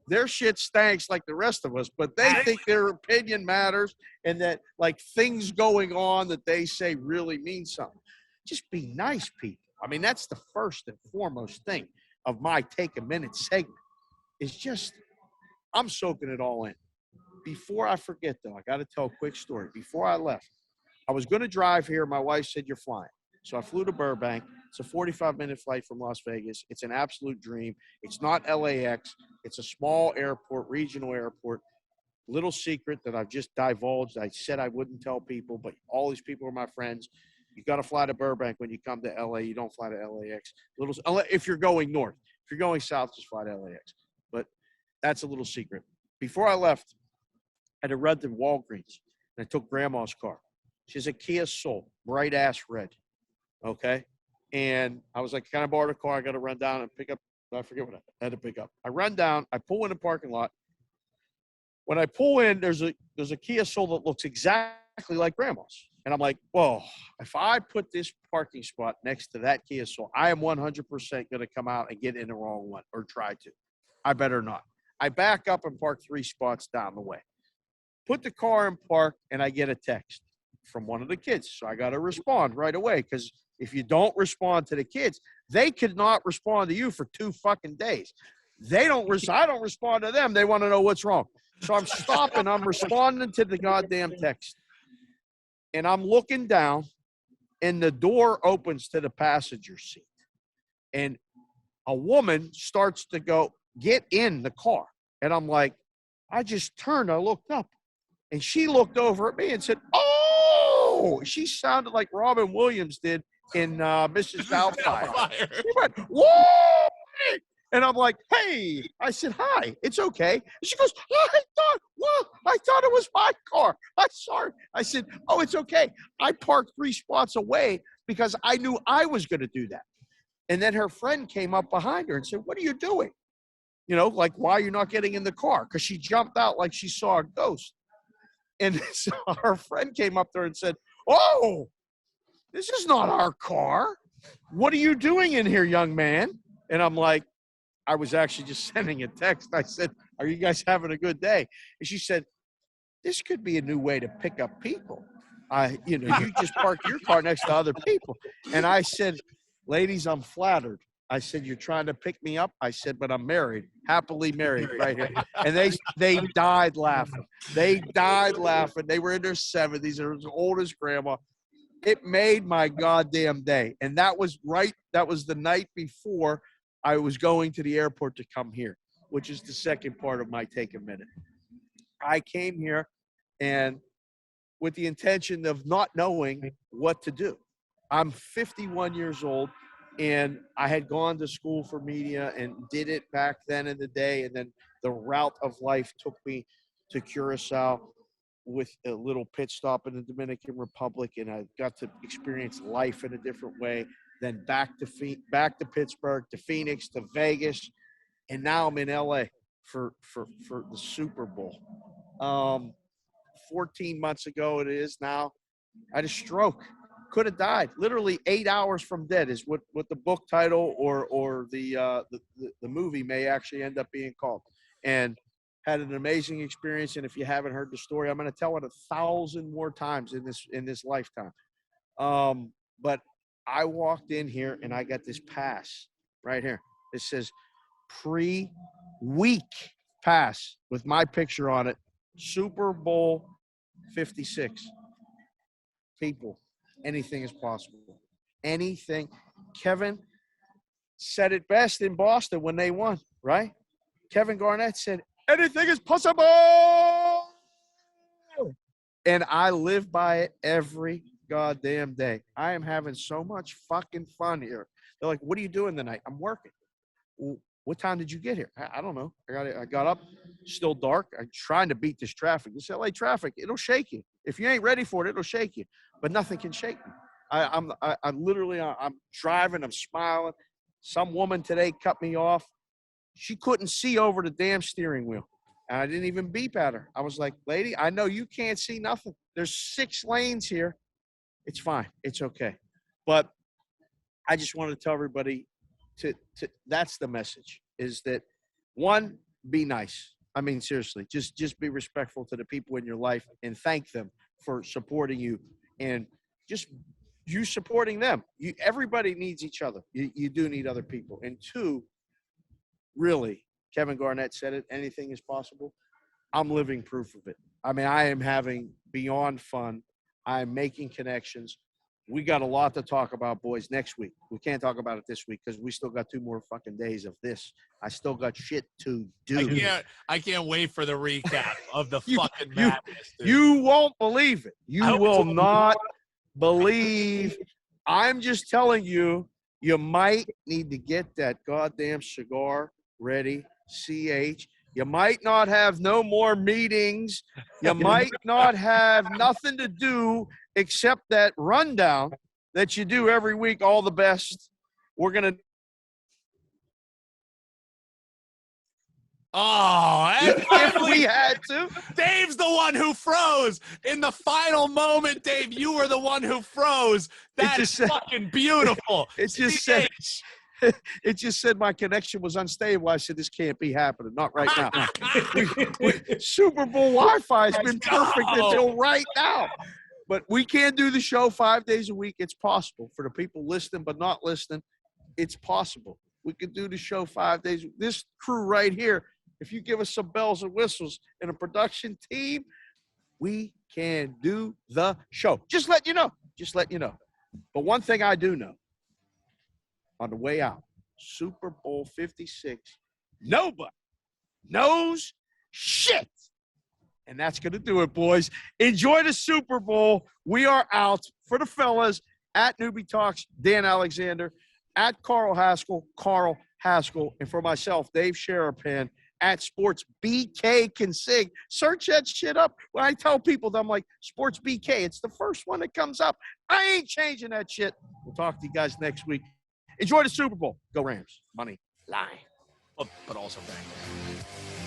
Their shit stanks like the rest of us, but they think their opinion matters and that like things going on that they say really mean something. Just be nice, people. I mean, that's the first and foremost thing of my Take a Minute segment. It's just, I'm soaking it all in. Before I forget, though, I got to tell a quick story. Before I left, I was going to drive here. My wife said, you're flying. So I flew to Burbank. It's a 45-minute flight from Las Vegas. It's an absolute dream. It's not LAX. It's a small airport, regional airport. Little secret that I've just divulged. I said I wouldn't tell people, but all these people are my friends. You got to fly to Burbank when you come to LA. You don't fly to LAX. If you're going north. If you're going south, just fly to LAX. But that's a little secret. Before I left, I had to run to Walgreens, and I took Grandma's car. She has a Kia Soul, bright ass red. Okay. And I was like, can I borrow the car? I got to run down and pick up. I forget what I had to pick up. I run down. I pull in the parking lot. When I pull in, there's a Kia Soul that looks exactly like Grandma's. And I'm like, whoa, if I put this parking spot next to that Kia Soul, I am 100% going to come out and get in the wrong one or try to. I better not. I back up and park 3 spots down the way. Put the car in park, and I get a text from one of the kids. So I got to respond right away because if you don't respond to the kids, they could not respond to you for 2 fucking days. I don't respond to them. They want to know what's wrong. So I'm stopping. I'm responding to the goddamn text. And I'm looking down, and the door opens to the passenger seat. And a woman starts to go, get in the car. And I'm like, I just turned. I looked up. And she looked over at me and said, oh, she sounded like Robin Williams did in Mrs. Doubtfire. She went, whoa! And I'm like, hey. I said, hi, it's okay. And she goes, I thought it was my car. I'm sorry. I said, oh, it's okay. I parked 3 spots away because I knew I was going to do that. And then her friend came up behind her and said, what are you doing? You know, like, why are you not getting in the car? Because she jumped out like she saw a ghost. And so her friend came up there and said, oh, this is not our car. What are you doing in here, young man? And I'm like, I was actually just sending a text. I said, are you guys having a good day? And she said, this could be a new way to pick up people. You just park your car next to other people. And I said, ladies, I'm flattered. I said, you're trying to pick me up? I said, but I'm married, happily married right here. And they died laughing. They died laughing. They were in their 70s. They're as old as Grandma. It made my goddamn day. And that was the night before I was going to the airport to come here, which is the second part of my Take a Minute. I came here and with the intention of not knowing what to do. I'm 51 years old. And I had gone to school for media and did it back then in the day. And then the route of life took me to Curacao with a little pit stop in the Dominican Republic. And I got to experience life in a different way. Then back to Pittsburgh, to Phoenix, to Vegas. And now I'm in LA for the Super Bowl. 14 months ago it is now. I had a stroke. Could have died. Literally 8 hours from dead is what the book title or the movie may actually end up being called. And had an amazing experience. And if you haven't heard the story, I'm going to tell it 1,000 more times in this lifetime. But I walked in here and I got this pass right here. It says pre-week pass with my picture on it. Super Bowl 56. People. Anything is possible. Anything. Kevin said it best in Boston when they won, right? Kevin Garnett said, anything is possible. And I live by it every goddamn day. I am having so much fucking fun here. They're like, what are you doing tonight? I'm working. Well, what time did you get here? I don't know. I got up Still dark. I'm trying to beat this traffic. This LA traffic, it'll shake you. If you ain't ready for it, it'll shake you. But nothing can shake me. I'm driving. I'm smiling. Some woman today cut me off. She couldn't see over the damn steering wheel. And I didn't even beep at her. I was like, lady, I know you can't see nothing. There's 6 lanes here. It's fine. It's okay. But I just want to tell everybody to that's the message, is that, one, be nice. I mean, seriously, just be respectful to the people in your life and thank them for supporting you, and just you supporting them. Everybody needs each other. You do need other people. And 2, really, Kevin Garnett said it, anything is possible. I'm living proof of it. I mean, I am having beyond fun. I'm making connections. We got a lot to talk about, boys, next week. We can't talk about it this week because we still got 2 more fucking days of this. I still got shit to do. I can't wait for the recap of the fucking madness, dude. You won't believe it. You will not believe. I'm just telling you, you might need to get that goddamn cigar ready, CH. You might not have no more meetings. You might not have nothing to do except that rundown that you do every week. All the best. We're going to. Oh, if we had to. Dave's the one who froze in the final moment. Dave, you were the one who froze. That is fucking beautiful. It just said my connection was unstable. I said, this can't be happening. Not right now. Super Bowl Wi-Fi has been perfect until right now. But we can do the show 5 days a week. It's possible for the people listening but not listening. It's possible. We could do the show 5 days. This crew right here, if you give us some bells and whistles and a production team, we can do the show. Just let you know. But one thing I do know, on the way out, Super Bowl 56, nobody knows shit. And that's going to do it, boys. Enjoy the Super Bowl. We are out. For the fellas, at Newbie Talks, Dan Alexander, at Carl Hascall, and for myself, Dave Sharapan, at Sports BK Consig. Search that shit up. When I tell people that, I'm like, Sports BK, it's the first one that comes up. I ain't changing that shit. We'll talk to you guys next week. Enjoy the Super Bowl. Go Rams. Money line. But also Bengals.